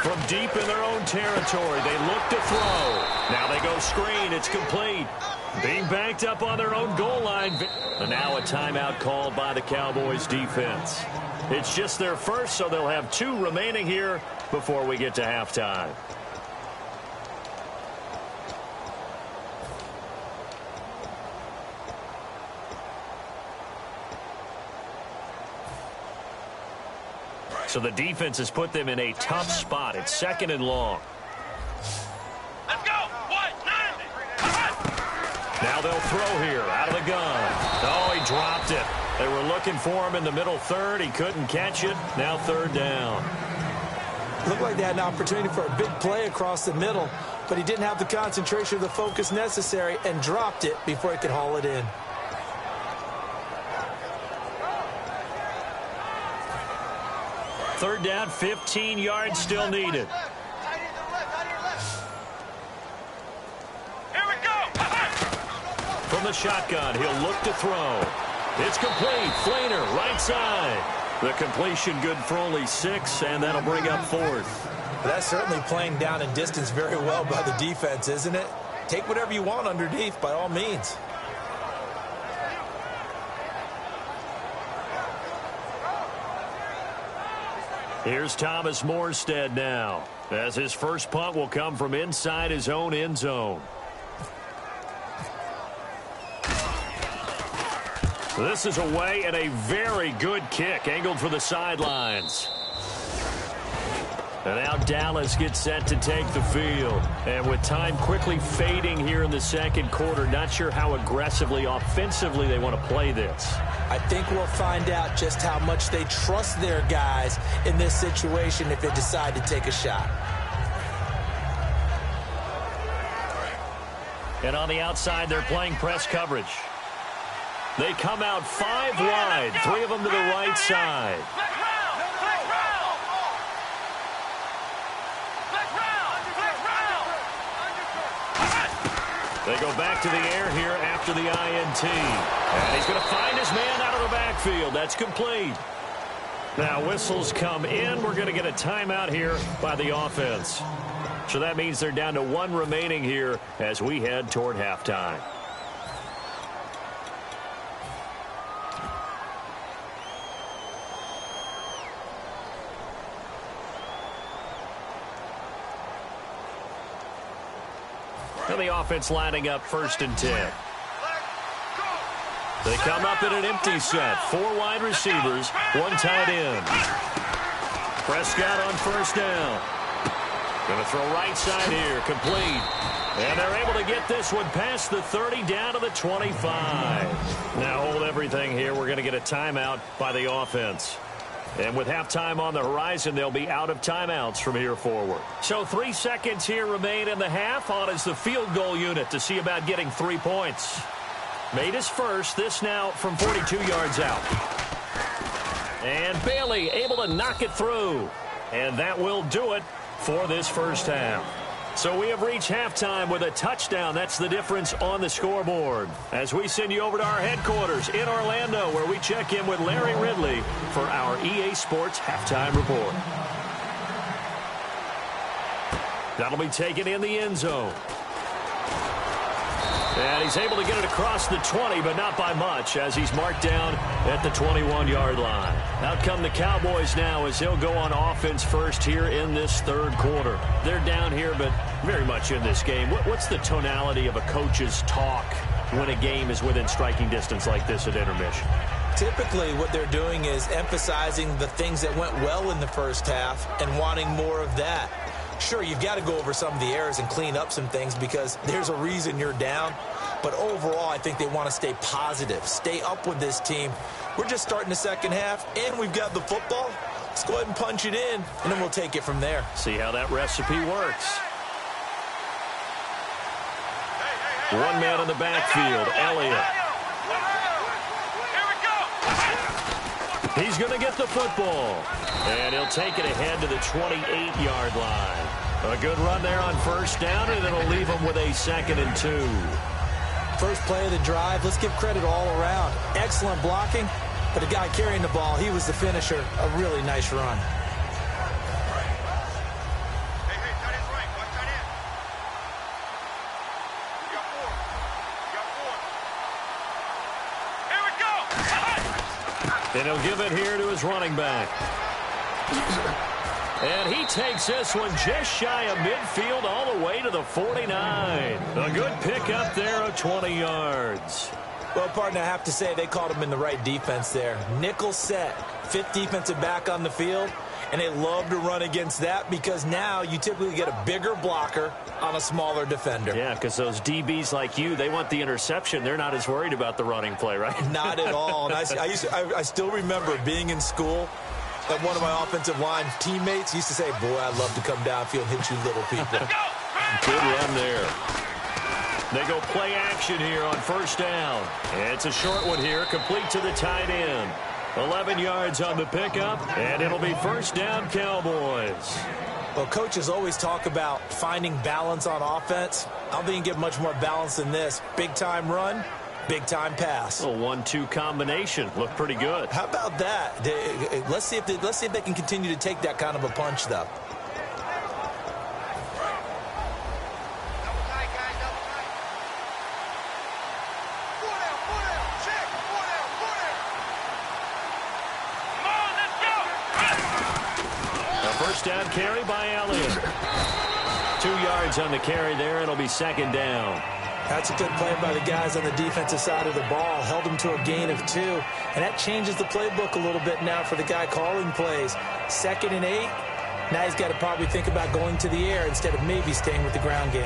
From deep in their own territory, they look to throw. Now they go screen. It's complete. Being backed up on their own goal line. And now a timeout called by the Cowboys defense. It's just their first, so they'll have 2 remaining here before we get to halftime. So the defense has put them in a tough spot. It's 2nd and long. Let's go. 190. Now they'll throw here out of the gun. Oh, he dropped it. They were looking for him in the middle 3rd. He couldn't catch it. Now 3rd down. Looked like they had an opportunity for a big play across the middle, but he didn't have the concentration or the focus necessary and dropped it before he could haul it in. Third down, 15 yards still needed. Here we go. From the shotgun, he'll look to throw. It's complete. Flainer, right side. The completion good for only 6, and that'll bring up 4th. That's certainly playing down and distance very well by the defense, isn't it? Take whatever you want underneath, by all means. Here's Thomas Morstead now, as his first punt will come from inside his own end zone. This is away, and a very good kick angled for the sidelines. And now Dallas gets set to take the field. And with time quickly fading here in the 2nd quarter, not sure how aggressively, offensively they want to play this. I think we'll find out just how much they trust their guys in this situation if they decide to take a shot. And on the outside, they're playing press coverage. They come out 5 wide, 3 of them to the right side. They go back to the air here after the INT. And he's going to find his man out of the backfield. That's complete. Now whistles come in. We're going to get a timeout here by the offense. So that means they're down to 1 remaining here as we head toward halftime. And the offense lining up 1st and 10. They come up in an empty set. 4 wide receivers, 1 tight end. Prescott on 1st down. Going to throw right side here, complete. And they're able to get this one past the 30 down to the 25. Now hold everything here. We're going to get a timeout by the offense. And with halftime on the horizon, they'll be out of timeouts from here forward. So 3 seconds here remain in the half. On is the field goal unit to see about getting 3 points. Made his first. This now from 42 yards out. And Bailey able to knock it through. And that will do it for this first half. So we have reached halftime with a touchdown. That's the difference on the scoreboard. As we send you over to our headquarters in Orlando, where we check in with Larry Ridley for our EA Sports Halftime Report. That'll be taken in the end zone. And he's able to get it across the 20, but not by much, as he's marked down at the 21-yard line. Out come the Cowboys now as they'll go on offense first here in this 3rd quarter. They're down here, but very much in this game. What's the tonality of a coach's talk when a game is within striking distance like this at intermission? Typically, what they're doing is emphasizing the things that went well in the first half and wanting more of that. Sure, you've got to go over some of the errors and clean up some things because there's a reason you're down. But overall, I think they want to stay positive, stay up with this team. We're just starting the second half, and we've got the football. Let's go ahead and punch it in, and then we'll take it from there. See how that recipe works. 1 man in the backfield, Elliott. He's going to get the football. And he'll take it ahead to the 28-yard line. A good run there on 1st down, and it'll leave him with a 2nd and 2. First play of the drive, let's give credit all around. Excellent blocking, but the guy carrying the ball, he was the finisher. A really nice run. And he'll give it here to his running back. And he takes this one just shy of midfield all the way to the 49. A good pickup there of 20 yards. Well, partner, I have to say they called him in the right defense there. Nickel set, 5th defensive back on the field, and they love to run against that because now you typically get a bigger blocker on a smaller defender. Yeah, because those DBs like you, they want the interception. They're not as worried about the running play, right? Not at all. And I still remember being in school, and one of my offensive line teammates used to say, boy, I'd love to come downfield and hit you little people. Good run there. They go play action here on 1st down. It's a short one here, complete to the tight end. 11 yards on the pickup, and it'll be 1st down Cowboys. Well, coaches always talk about finding balance on offense. I don't think you can get much more balance than this. Big-time run, big-time pass. A 1-2 combination. Looked pretty good. How about that? Let's see if they can continue to take that kind of a punch, though. First down carry by Elliott. 2 yards on the carry there. It'll be 2nd down. That's a good play by the guys on the defensive side of the ball. Held them to a gain of 2. And that changes the playbook a little bit now for the guy calling plays. 2nd and 8. Now he's got to probably think about going to the air instead of maybe staying with the ground game.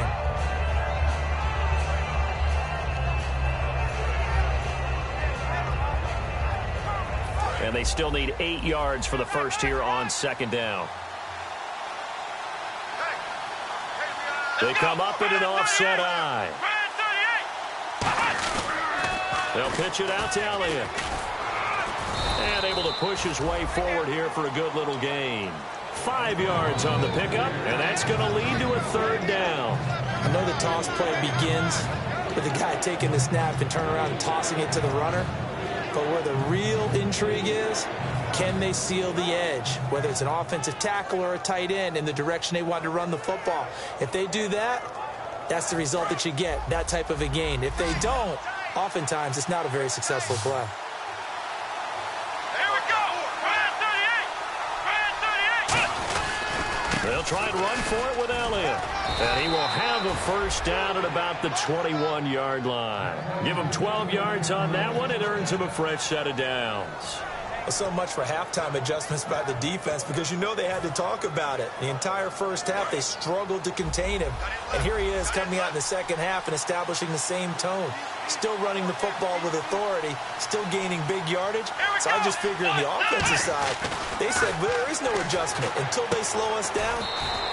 And they still need 8 yards for the first here on 2nd down. They come up in an offset eye. They'll pitch it out to Elliott. And able to push his way forward here for a good little gain. 5 yards on the pickup, and that's going to lead to a 3rd down. I know the toss play begins with the guy taking the snap and turning around and tossing it to the runner. But where the real intrigue is, can they seal the edge, whether it's an offensive tackle or a tight end, in the direction they want to run the football? If they do that, that's the result that you get, that type of a gain. If they don't, oftentimes it's not a very successful play. Here we go. They'll try and run for it with Elliott. And he will have a first down at about the 21-yard line. Give him 12 yards on that one. It earns him a fresh set of downs. So much for halftime adjustments by the defense, because you know they had to talk about it. The entire first half, they struggled to contain him. And here he is coming out in the second half and establishing the same tone. Still running the football with authority, still gaining big yardage. So I just figure on the offensive side, they said, well, there is no adjustment. Until they slow us down,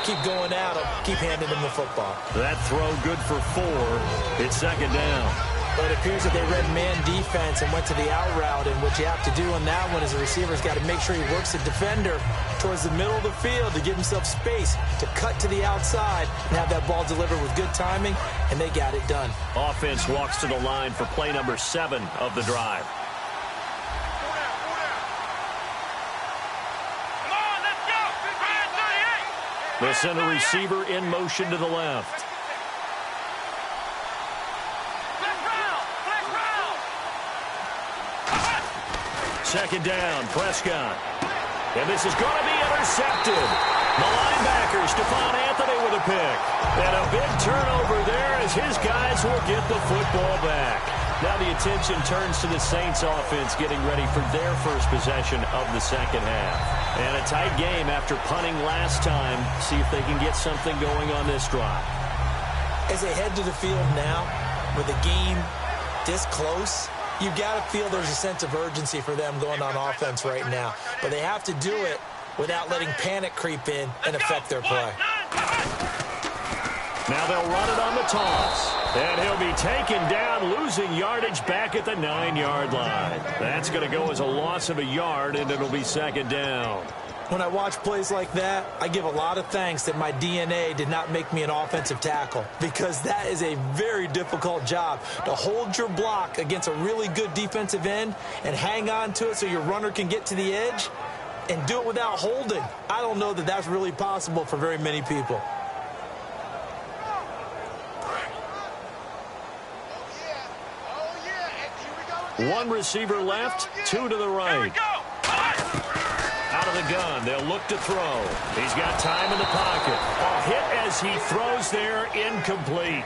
keep going at them, keep handing them the football. That throw good for 4. It's second down. But it appears that they read man defense and went to the out route, and what you have to do on that one is the receiver's got to make sure he works the defender towards the middle of the field to give himself space to cut to the outside and have that ball delivered with good timing, and they got it done. Offense walks to the line for play number 7 of the drive. Come on, let's go. They'll send a receiver in motion to the left. Second down, Prescott. And this is going to be intercepted. The linebacker, Stephon Anthony, with a pick. And a big turnover there as his guys will get the football back. Now the attention turns to the Saints offense getting ready for their first possession of the second half. And a tight game after punting last time. See if they can get something going on this drive. As they head to the field now, with the game this close, you got to feel there's a sense of urgency for them going on offense right now. But they have to do it without letting panic creep in and affect their play. Now they'll run it on the toss. And he'll be taken down, losing yardage back at the 9-yard line. That's going to go as a loss of a yard, and it'll be second down. When I watch plays like that, I give a lot of thanks that my DNA did not make me an offensive tackle, because that is a very difficult job, to hold your block against a really good defensive end and hang on to it so your runner can get to the edge and do it without holding. I don't know that that's really possible for very many people. One receiver left, 2 to the right. Out of the gun, they'll look to throw. He's got time in the pocket. A hit as he throws there, incomplete.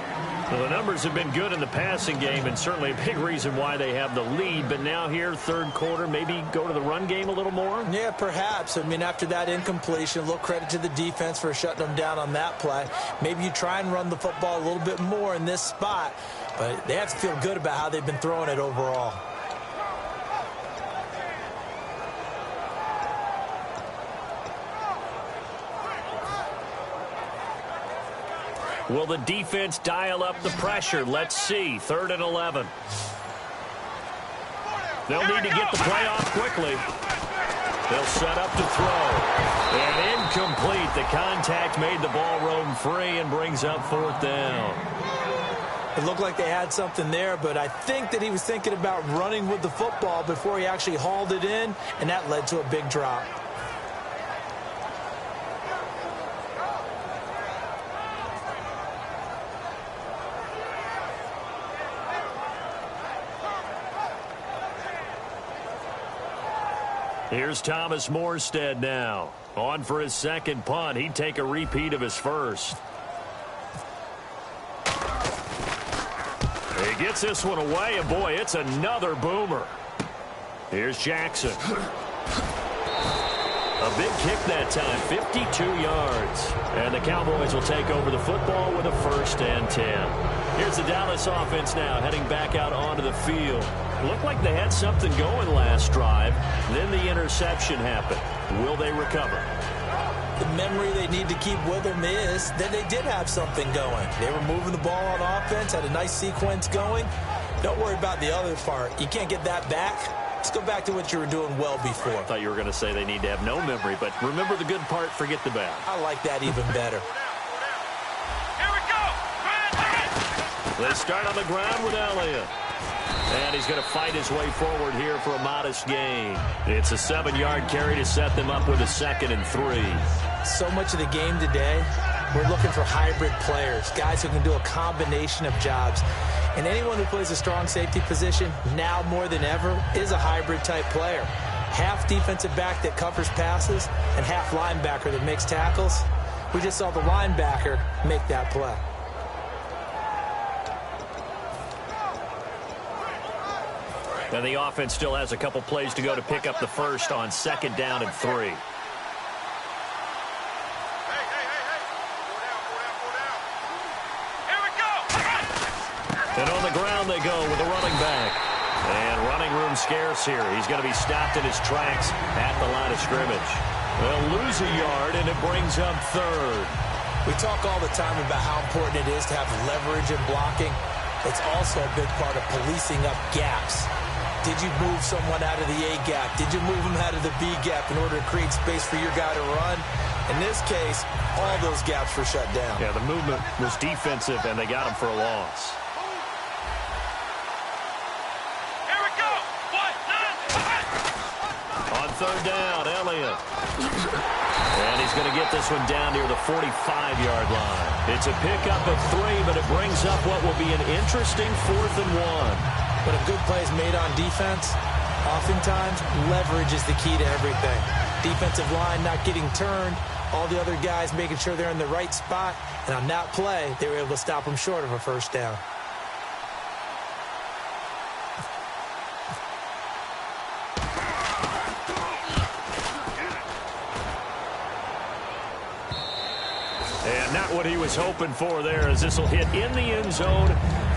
Well, the numbers have been good in the passing game, and certainly a big reason why they have the lead. But now here, third quarter, maybe go to the run game a little more? Yeah, perhaps. I mean, after that incompletion, a little credit to the defense for shutting them down on that play. Maybe you try and run the football a little bit more in this spot, but they have to feel good about how they've been throwing it overall. Will the defense dial up the pressure? Let's see. 3rd and 11. They'll need to get the play off quickly. They'll set up to throw. And incomplete. The contact made the ball roam free and brings up 4th down. It looked like they had something there, but I think that he was thinking about running with the football before he actually hauled it in, and that led to a big drop. Here's Thomas Morstead now. On for his second punt. He'd take a repeat of his first. He gets this one away, and boy, it's another boomer. Here's Jackson. A big kick that time, 52 yards. And the Cowboys will take over the football with a 1st and 10. Here's the Dallas offense now, heading back out onto the field. Looked like they had something going last drive. Then the interception happened. Will they recover? The memory they need to keep with them is that they did have something going. They were moving the ball on offense, had a nice sequence going. Don't worry about the other part. You can't get that back. Let's go back to what you were doing well before. I thought you were going to say they need to have no memory, but remember the good part, forget the bad. I like that even better. Here we go. They start on the ground with Elliott. And he's going to fight his way forward here for a modest gain. It's a 7-yard carry to set them up with a 2nd and 3. So much of the game today, we're looking for hybrid players, guys who can do a combination of jobs. And anyone who plays a strong safety position, now more than ever, is a hybrid-type player. Half defensive back that covers passes and half linebacker that makes tackles. We just saw the linebacker make that play. And the offense still has a couple plays to go to pick up the first on 2nd down and 3. And on the ground they go with a running back. And running room scarce here. He's going to be stopped in his tracks at the line of scrimmage. They'll lose a yard, and it brings up 3rd. We talk all the time about how important it is to have leverage in blocking. It's also a big part of policing up gaps. Did you move someone out of the A gap? Did you move them out of the B gap in order to create space for your guy to run? In this case, all those gaps were shut down. Yeah, the movement was defensive, and they got him for a loss. Here we go. 1, 9, 5. On 3rd down, Elliott. And he's going to get this one down near the 45-yard line. It's a pickup of 3, but it brings up what will be an interesting 4th and 1. When a good play is made on defense, oftentimes leverage is the key to everything. Defensive line not getting turned, all the other guys making sure they're in the right spot, and on that play, they were able to stop them short of a 1st down. And not what he was hoping for there, as this will hit in the end zone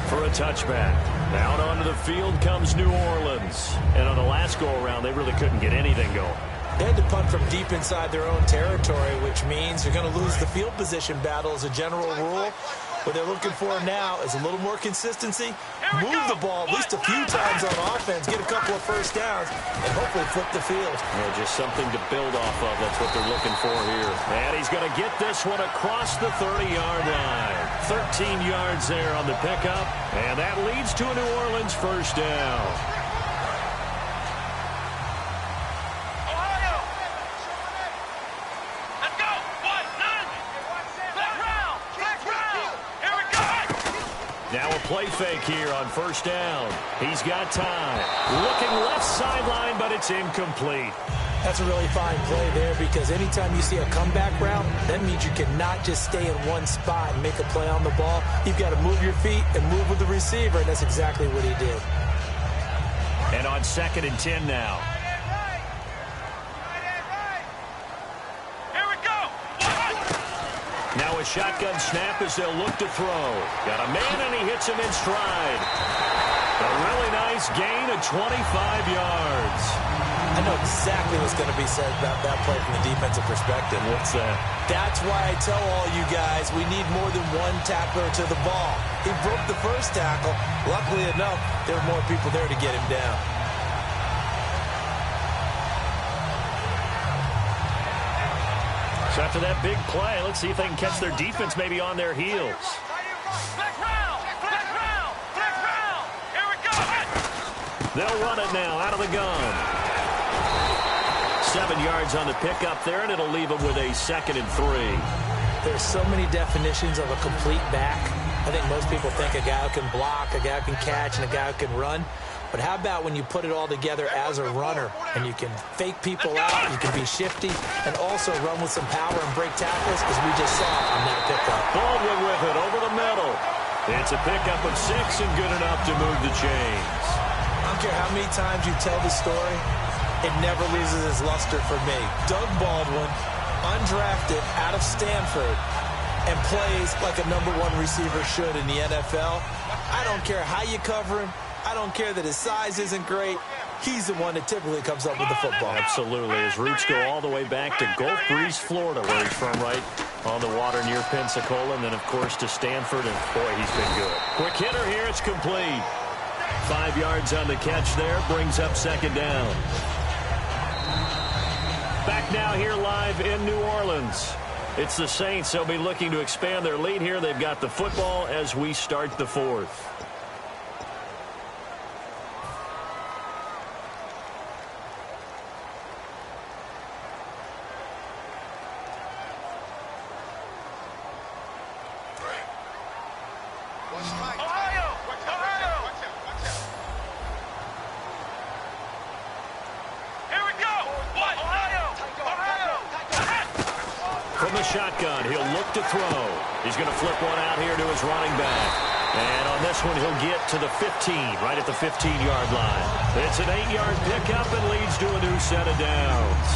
for a touchback. Out onto the field comes New Orleans. And on the last go-around, they really couldn't get anything going. They had to punt from deep inside their own territory, which means you're going to lose the field position battle as a general rule. What they're looking for now is a little more consistency, move the ball at least a few times on offense, get a couple of 1st downs, and hopefully flip the field. Yeah, just something to build off of. That's what they're looking for here. And he's going to get this one across the 30-yard line. 13 yards there on the pickup, and that leads to a New Orleans 1st down. Now a play fake here on 1st down. He's got time. Looking left sideline, but it's incomplete. That's a really fine play there, because anytime you see a comeback route, that means you cannot just stay in one spot and make a play on the ball. You've got to move your feet and move with the receiver, and that's exactly what he did. And on 2nd and 10 now. Now a shotgun snap as they'll look to throw. Got a man, and he hits him in stride. A really nice gain of 25 yards. I know exactly what's going to be said about that play from the defensive perspective. What's that? That's why I tell all you guys we need more than one tackler to the ball. He broke the 1st tackle. Luckily enough, there were more people there to get him down. So after that big play, let's see if they can catch their defense maybe on their heels. Flick round. Here we go. They'll run it now out of the gun. 7 yards on the pickup there, and it'll leave them with a 2nd and 3. There's so many definitions of a complete back. I think most people think a guy who can block, a guy who can catch, and a guy who can run. But how about when you put it all together as a runner, and you can fake people out, you can be shifty, and also run with some power and break tackles, as we just saw on that pickup. Baldwin with it over the middle. It's a pickup of 6 and good enough to move the chains. I don't care how many times you tell the story, it never loses its luster for me. Doug Baldwin, undrafted out of Stanford, and plays like a #1 receiver should in the NFL. I don't care how you cover him. I don't care that his size isn't great. He's the one that typically comes up with the football. Absolutely. His roots go all the way back to Gulf Breeze, Florida, where he's from, right on the water near Pensacola. And then, of course, to Stanford. And, boy, he's been good. Quick hitter here. It's complete. 5 yards on the catch there. Brings up 2nd down. Back now here live in New Orleans. It's the Saints. They'll be looking to expand their lead here. They've got the football as we start the 4th. shotgun. He'll look to throw. He's going to flip one out here to his running back. And on this one, he'll get to the 15, right at the 15-yard line. It's an 8-yard pickup and leads to a new set of downs.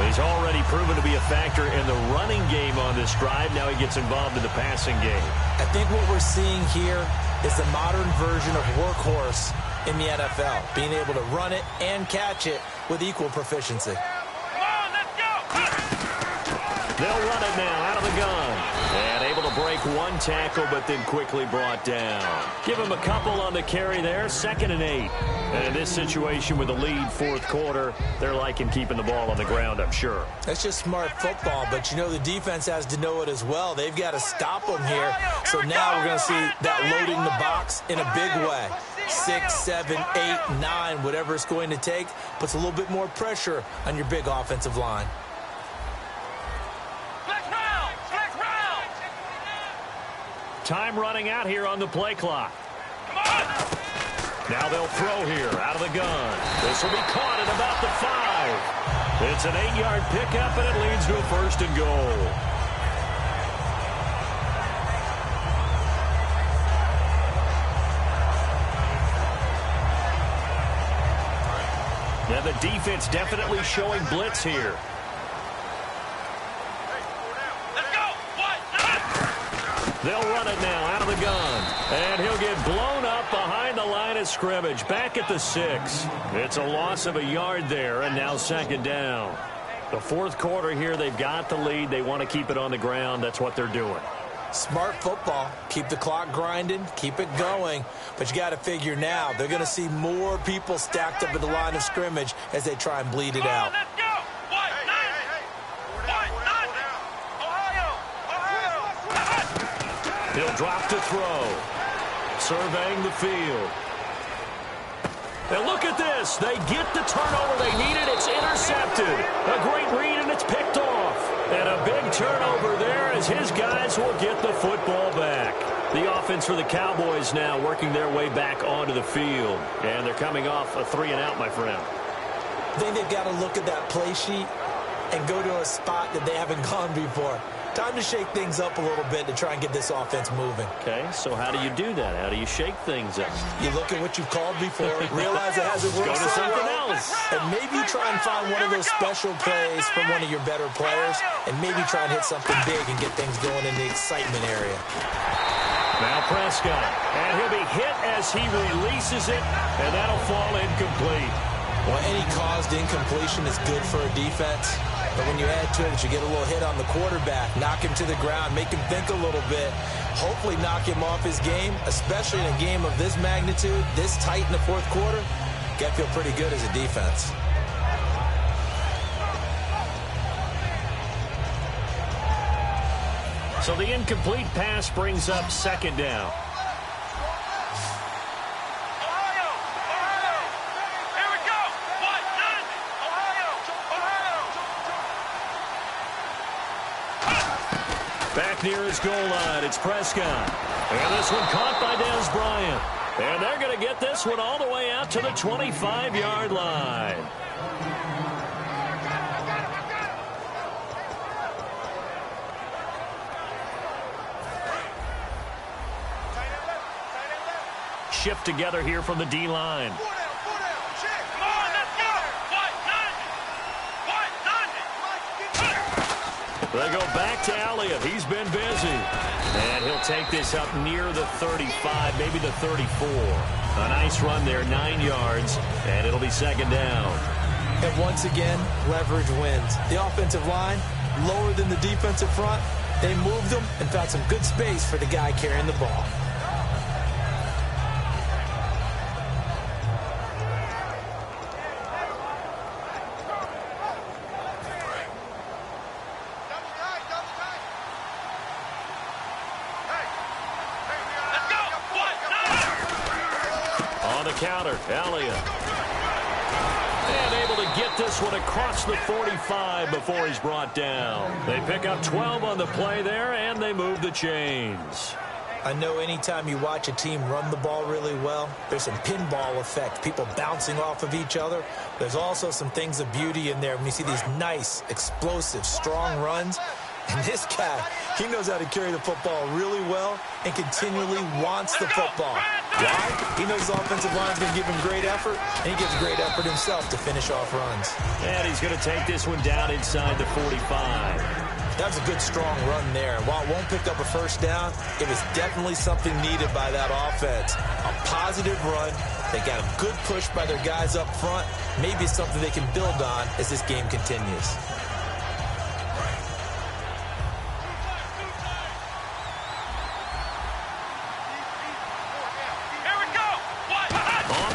He's already proven to be a factor in the running game on this drive. Now he gets involved in the passing game. I think what we're seeing here is the modern version of workhorse in the NFL, being able to run it and catch it with equal proficiency. Come on, let's go. They'll run it now out of the gun. And able to break one tackle, but then quickly brought down. Give him a couple on the carry there, 2nd and 8. And in this situation with the lead, 4th quarter, they're liking keeping the ball on the ground, I'm sure. That's just smart football, but you know the defense has to know it as well. They've got to stop them here. So now we're going to see that loading the box in a big way. 6, 7, 8, 9, whatever it's going to take, puts a little bit more pressure on your big offensive line. Time running out here on the play clock. Come on. Now they'll throw here out of the gun. This will be caught at about the 5. It's an 8-yard pickup, and it leads to a 1st and goal. Now the defense definitely showing blitz here. They'll run it now out of the gun. And he'll get blown up behind the line of scrimmage. Back at the 6. It's a loss of a yard there, and now 2nd down. The 4th quarter here, they've got the lead. They want to keep it on the ground. That's what they're doing. Smart football. Keep the clock grinding. Keep it going. But you got to figure now, they're going to see more people stacked up at the line of scrimmage as they try and bleed it out. Let's go. He'll drop to throw. Surveying the field. And look at this. They get the turnover they needed. It's intercepted. A great read, and it's picked off. And a big turnover there as his guys will get the football back. The offense for the Cowboys now working their way back onto the field. And they're coming off a 3-and-out, my friend. I think they've got to look at that play sheet and go to a spot that they haven't gone before. Time to shake things up a little bit to try and get this offense moving. Okay, so how do you do that? How do you shake things up? You look at what you've called before, realize it hasn't worked Go to so something well, else. and maybe try and find one of those special plays from one of your better players, and maybe try and hit something big and get things going in the excitement area. Now Prescott, and he'll be hit as he releases it, and that'll fall incomplete. Well, any caused incompletion is good for a defense. But when you add to it, you get a little hit on the quarterback, knock him to the ground, make him think a little bit, hopefully knock him off his game, especially in a game of this magnitude, this tight in the 4th quarter. Got to feel pretty good as a defense. So the incomplete pass brings up 2nd down. Back near his goal line, it's Prescott. And this one caught by Dez Bryant. And they're going to get this one all the way out to the 25-yard line. Shift together here from the D-line. They go back to Elliott. He's been busy. And he'll take this up near the 35, maybe the 34. A nice run there, 9 yards, and it'll be 2nd down. And once again, leverage wins. The offensive line, lower than the defensive front. They moved them and found some good space for the guy carrying the ball. Counter, Elliott. And able to get this one across the 45 before he's brought down. They pick up 12 on the play there, and they move the chains. I know anytime you watch a team run the ball really well, there's some pinball effect, people bouncing off of each other. There's also some things of beauty in there when you see these nice, explosive, strong runs. And this guy, he knows how to carry the football really well and continually wants the football. Why? He knows the offensive line is going to give him great effort, and he gives great effort himself to finish off runs. And he's going to take this one down inside the 45. That was a good, strong run there. And while it won't pick up a first down, it was definitely something needed by that offense. A positive run. They got a good push by their guys up front. Maybe it's something they can build on as this game continues.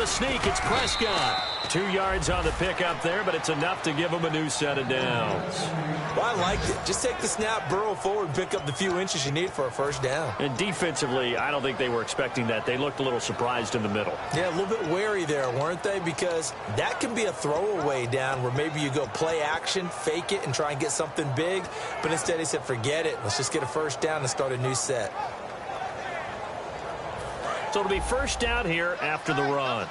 Sneak, it's Prescott. 2 yards on the pickup there, but it's enough to give him a new set of downs. Well, I liked it. Just take the snap, burrow forward, pick up the few inches you need for a first down. And defensively, I don't think they were expecting that. They looked a little surprised in the middle. Yeah, a little bit wary there, weren't they? Because that can be a throwaway down where maybe you go play action, fake it, and try and get something big. But instead, he said, forget it. Let's just get a first down and start a new set. So it'll be first down here after the run.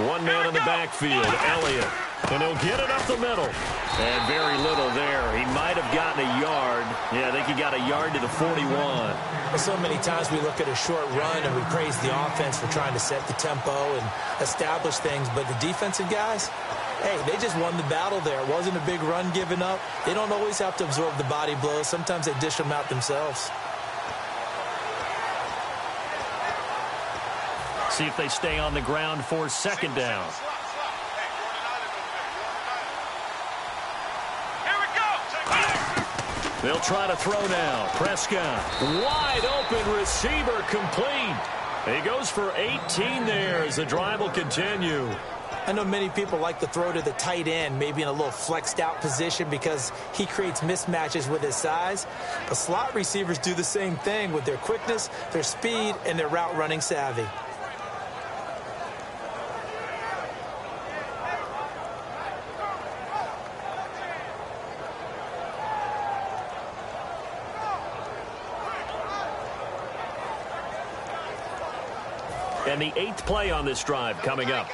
One man in the backfield, Elliott. And he'll get it up the middle. And very little there. He might have gotten a yard. Yeah, I think he got a yard to the 41. Well, so many times we look at a short run and we praise the offense for trying to set the tempo and establish things. But the defensive guys, hey, they just won the battle there. It wasn't a big run given up. They don't always have to absorb the body blows. Sometimes they dish them out themselves. See if they stay on the ground for second down. Here we go. They'll try to throw now. Prescott, wide open receiver, complete. He goes for 18 there as the drive will continue. I know many people like to throw to the tight end, maybe in a little flexed out position because he creates mismatches with his size. But slot receivers do the same thing with their quickness, their speed, and their route running savvy. And the 8th play on this drive coming up.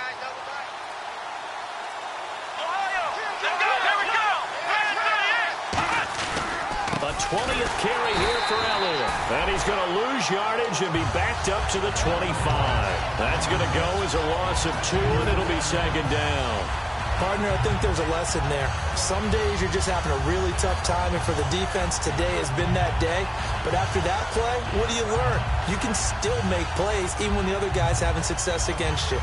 A 20th carry here for Elliott. And he's going to lose yardage and be backed up to the 25. That's going to go as a loss of 2, and it'll be second down. Partner, I think there's a lesson there. Some days you're just having a really tough time, and for the defense, today has been that day. But after that play, what do you learn? You can still make plays even when the other guy's having success against you.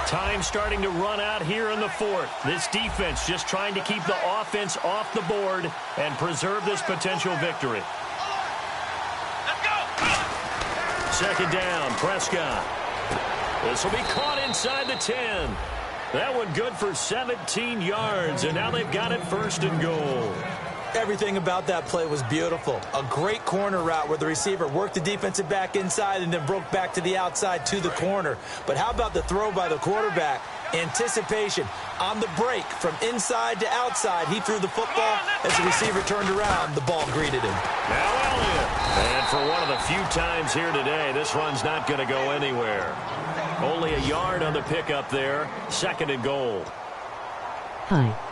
Time starting to run out here in the 4th. This defense just trying to keep the offense off the board and preserve this potential victory. Let's go. Second down, Prescott. This will be caught inside the 10. That one good for 17 yards, and now they've got it first and goal. Everything about that play was beautiful. A great corner route where the receiver worked the defensive back inside and then broke back to the outside to the corner. But how about the throw by the quarterback? Anticipation on the break from inside to outside. He threw the football. As the receiver turned around, the ball greeted him. Now Elliott. And for one of the few times here today, this run's not going to go anywhere. Only a yard on the pickup there. Second and goal. Hi.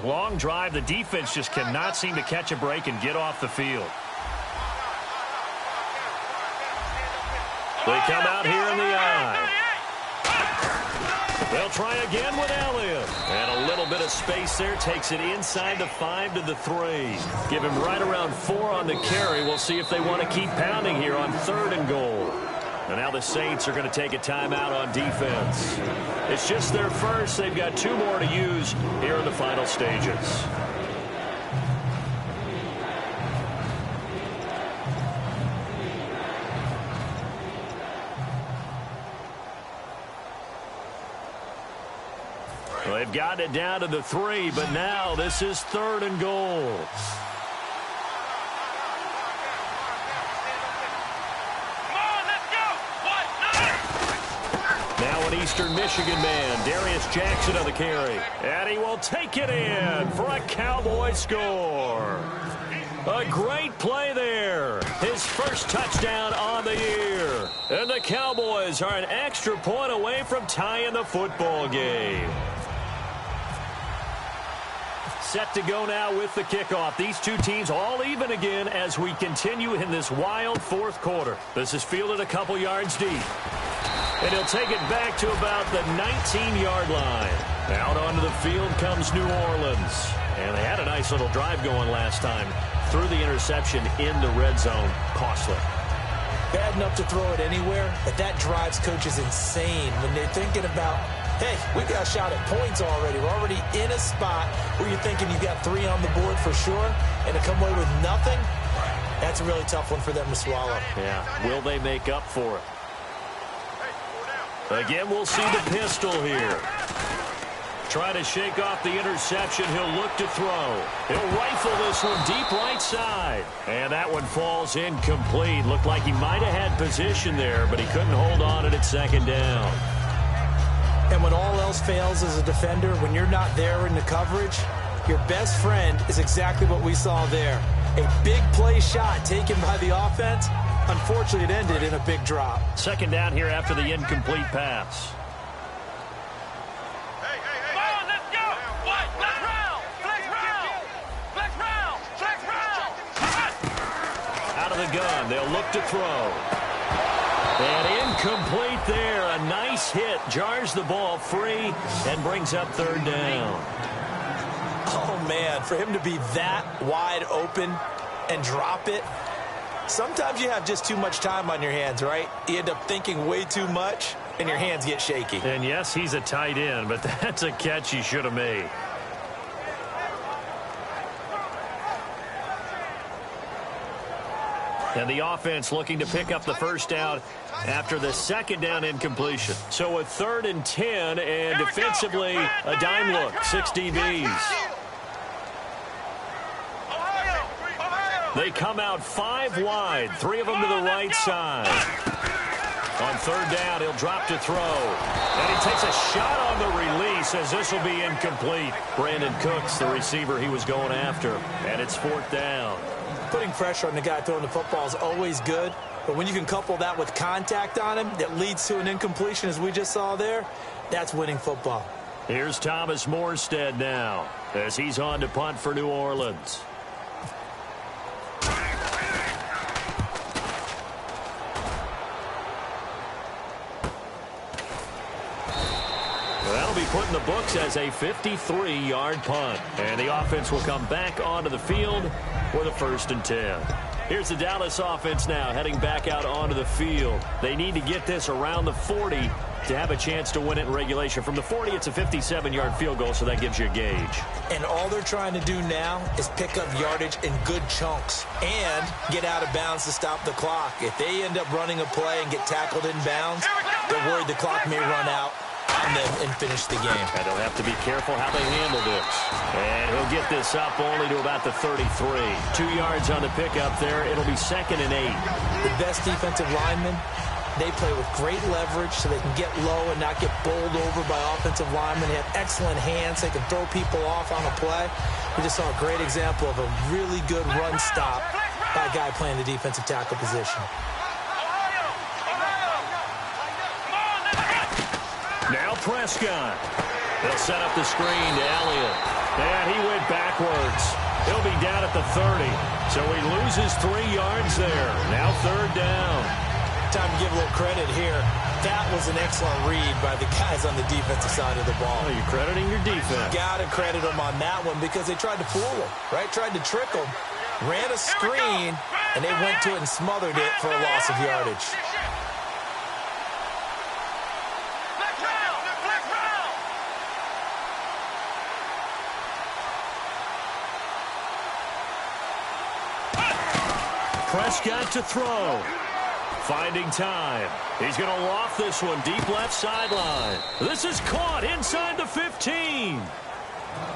Long drive. The defense just cannot seem to catch a break and get off the field. They come out here in the eye. They'll try again with Elliott. And a little bit of space there. Takes it inside the 5 to the 3. Give him right around 4 on the carry. We'll see if they want to keep pounding here on 3rd and goal. And now the Saints are going to take a timeout on defense. It's just their first. They've got 2 more to use here in the final stages. Well, they've gotten it down to the 3, but now this is 3rd and goal. an Eastern Michigan man. Darius Jackson on the carry. And he will take it in for a Cowboy score. A great play there. His first touchdown on the year. And the Cowboys are an extra point away from tying the football game. Set to go now with the kickoff. These two teams all even again as we continue in this wild fourth quarter. This is fielded a couple yards deep. And he'll take it back to about the 19-yard line. Out onto the field comes New Orleans. And they had a nice little drive going last time. Threw the interception in the red zone. Costly. Bad enough to throw it anywhere, but that drives coaches insane when they're thinking about, hey, we got a shot at points already. We're already in a spot where you're thinking you got 3 on the board for sure, and to come away with nothing, that's a really tough one for them to swallow. Yeah, will they make up for it? Again, we'll see the pistol here. Try to shake off the interception. He'll look to throw. He'll rifle this one deep right side. And that one falls incomplete. Looked like he might have had position there, but he couldn't hold on at second down. And when all else fails as a defender, when you're not there in the coverage, your best friend is exactly what we saw there. A big play shot taken by the offense. Unfortunately, it ended in a big drop. Second down here after the incomplete pass. Out of the gun, they'll look to throw. And incomplete there. A nice hit. Jars the ball free and brings up third down. Oh, man, for him to be that wide open and drop it, sometimes you have just too much time on your hands, right? You end up thinking way too much, and your hands get shaky. And, yes, he's a tight end, but that's a catch he should have made. And the offense looking to pick up the first down after the second down incompletion. So a 3rd and 10, and defensively a dime look, 6 DBs. They come out 5 wide, 3 of them to the right side. On third down, he'll drop to throw. And he takes a shot on the release as this will be incomplete. Brandon Cooks, the receiver he was going after, and it's 4th down. Putting pressure on the guy throwing the football is always good, but when you can couple that with contact on him that leads to an incompletion, as we just saw there, that's winning football. Here's Thomas Morstead now as he's on to punt for New Orleans. That'll be put in the books as a 53-yard punt. And the offense will come back onto the field for the 1st and 10. Here's the Dallas offense now heading back out onto the field. They need to get this around the 40 to have a chance to win it in regulation. From the 40, it's a 57-yard field goal, so that gives you a gauge. And all they're trying to do now is pick up yardage in good chunks and get out of bounds to stop the clock. If they end up running a play and get tackled in bounds, they're worried the clock may run out on them and finish the game. And they'll have to be careful how they handle this. And he'll get this up only to about the 33. 2 yards on the pickup there. It'll be 2nd and 8. The best defensive linemen, they play with great leverage so they can get low and not get bowled over by offensive linemen. They have excellent hands. They can throw people off on a play. We just saw a great example of a really good run stop by a guy playing the defensive tackle position. Now Prescott. They'll set up the screen to Elliott. And he went backwards. He'll be down at the 30. So he loses 3 yards there. Now 3rd down. Time to give a little credit here. That was an excellent read by the guys on the defensive side of the ball. Oh, you're crediting your defense. Got to credit them on that one because they tried to fool them, right? Tried to trick them. Ran a screen, and they went to it and smothered it for a loss of yardage. Prescott to throw. Finding time. He's going to loft this one deep left sideline. This is caught inside the 15.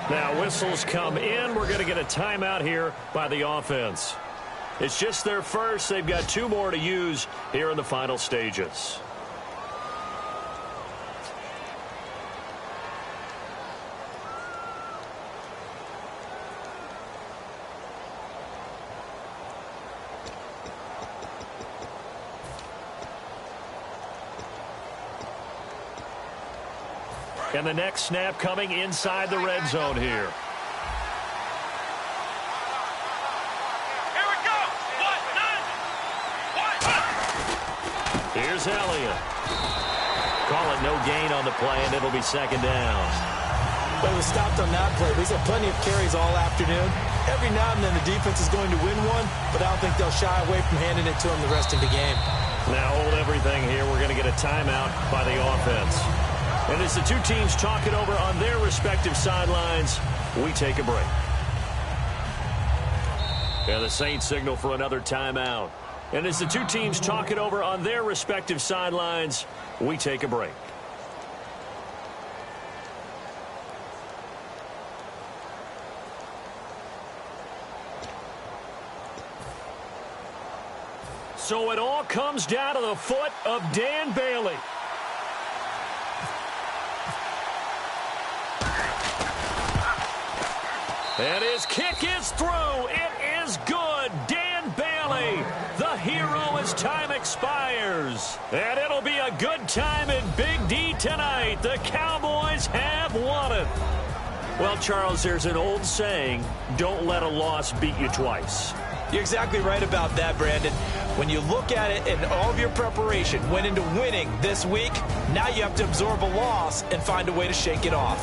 Now whistles come in. We're going to get a timeout here by the offense. It's just their first. They've got 2 more to use here in the final stages. And the next snap coming inside the red zone here. Here we go. Here's Elliott. Call it no gain on the play, and it'll be second down. But he was stopped on that play. He's had plenty of carries all afternoon. Every now and then the defense is going to win one, but I don't think they'll shy away from handing it to him the rest of the game. Now hold everything here. We're going to get a timeout by the offense. And as the two teams talk it over on their respective sidelines, we take a break. And the Saints signal for another timeout. And as the two teams talk it over on their respective sidelines, we take a break. So it all comes down to the foot of Dan Bailey. And his kick is through. It is good. Dan Bailey, the hero as time expires. And it'll be a good time in Big D tonight. The Cowboys have won it. Well, Charles, there's an old saying, don't let a loss beat you twice. You're exactly right about that, Brandon. When you look at it and all of your preparation went into winning this week, now you have to absorb a loss and find a way to shake it off.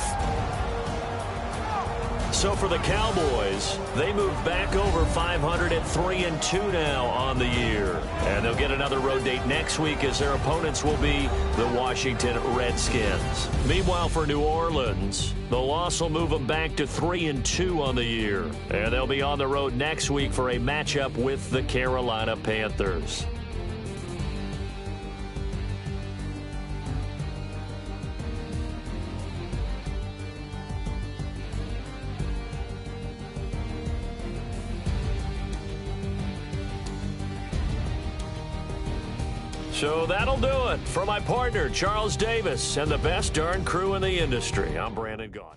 So for the Cowboys, they move back over 500 at 3-2 now on the year. And they'll get another road date next week as their opponents will be the Washington Redskins. Meanwhile, for New Orleans, the loss will move them back to 3-2 on the year. And they'll be on the road next week for a matchup with the Carolina Panthers. So that'll do it. For my partner, Charles Davis, and the best darn crew in the industry, I'm Brandon Gaughan.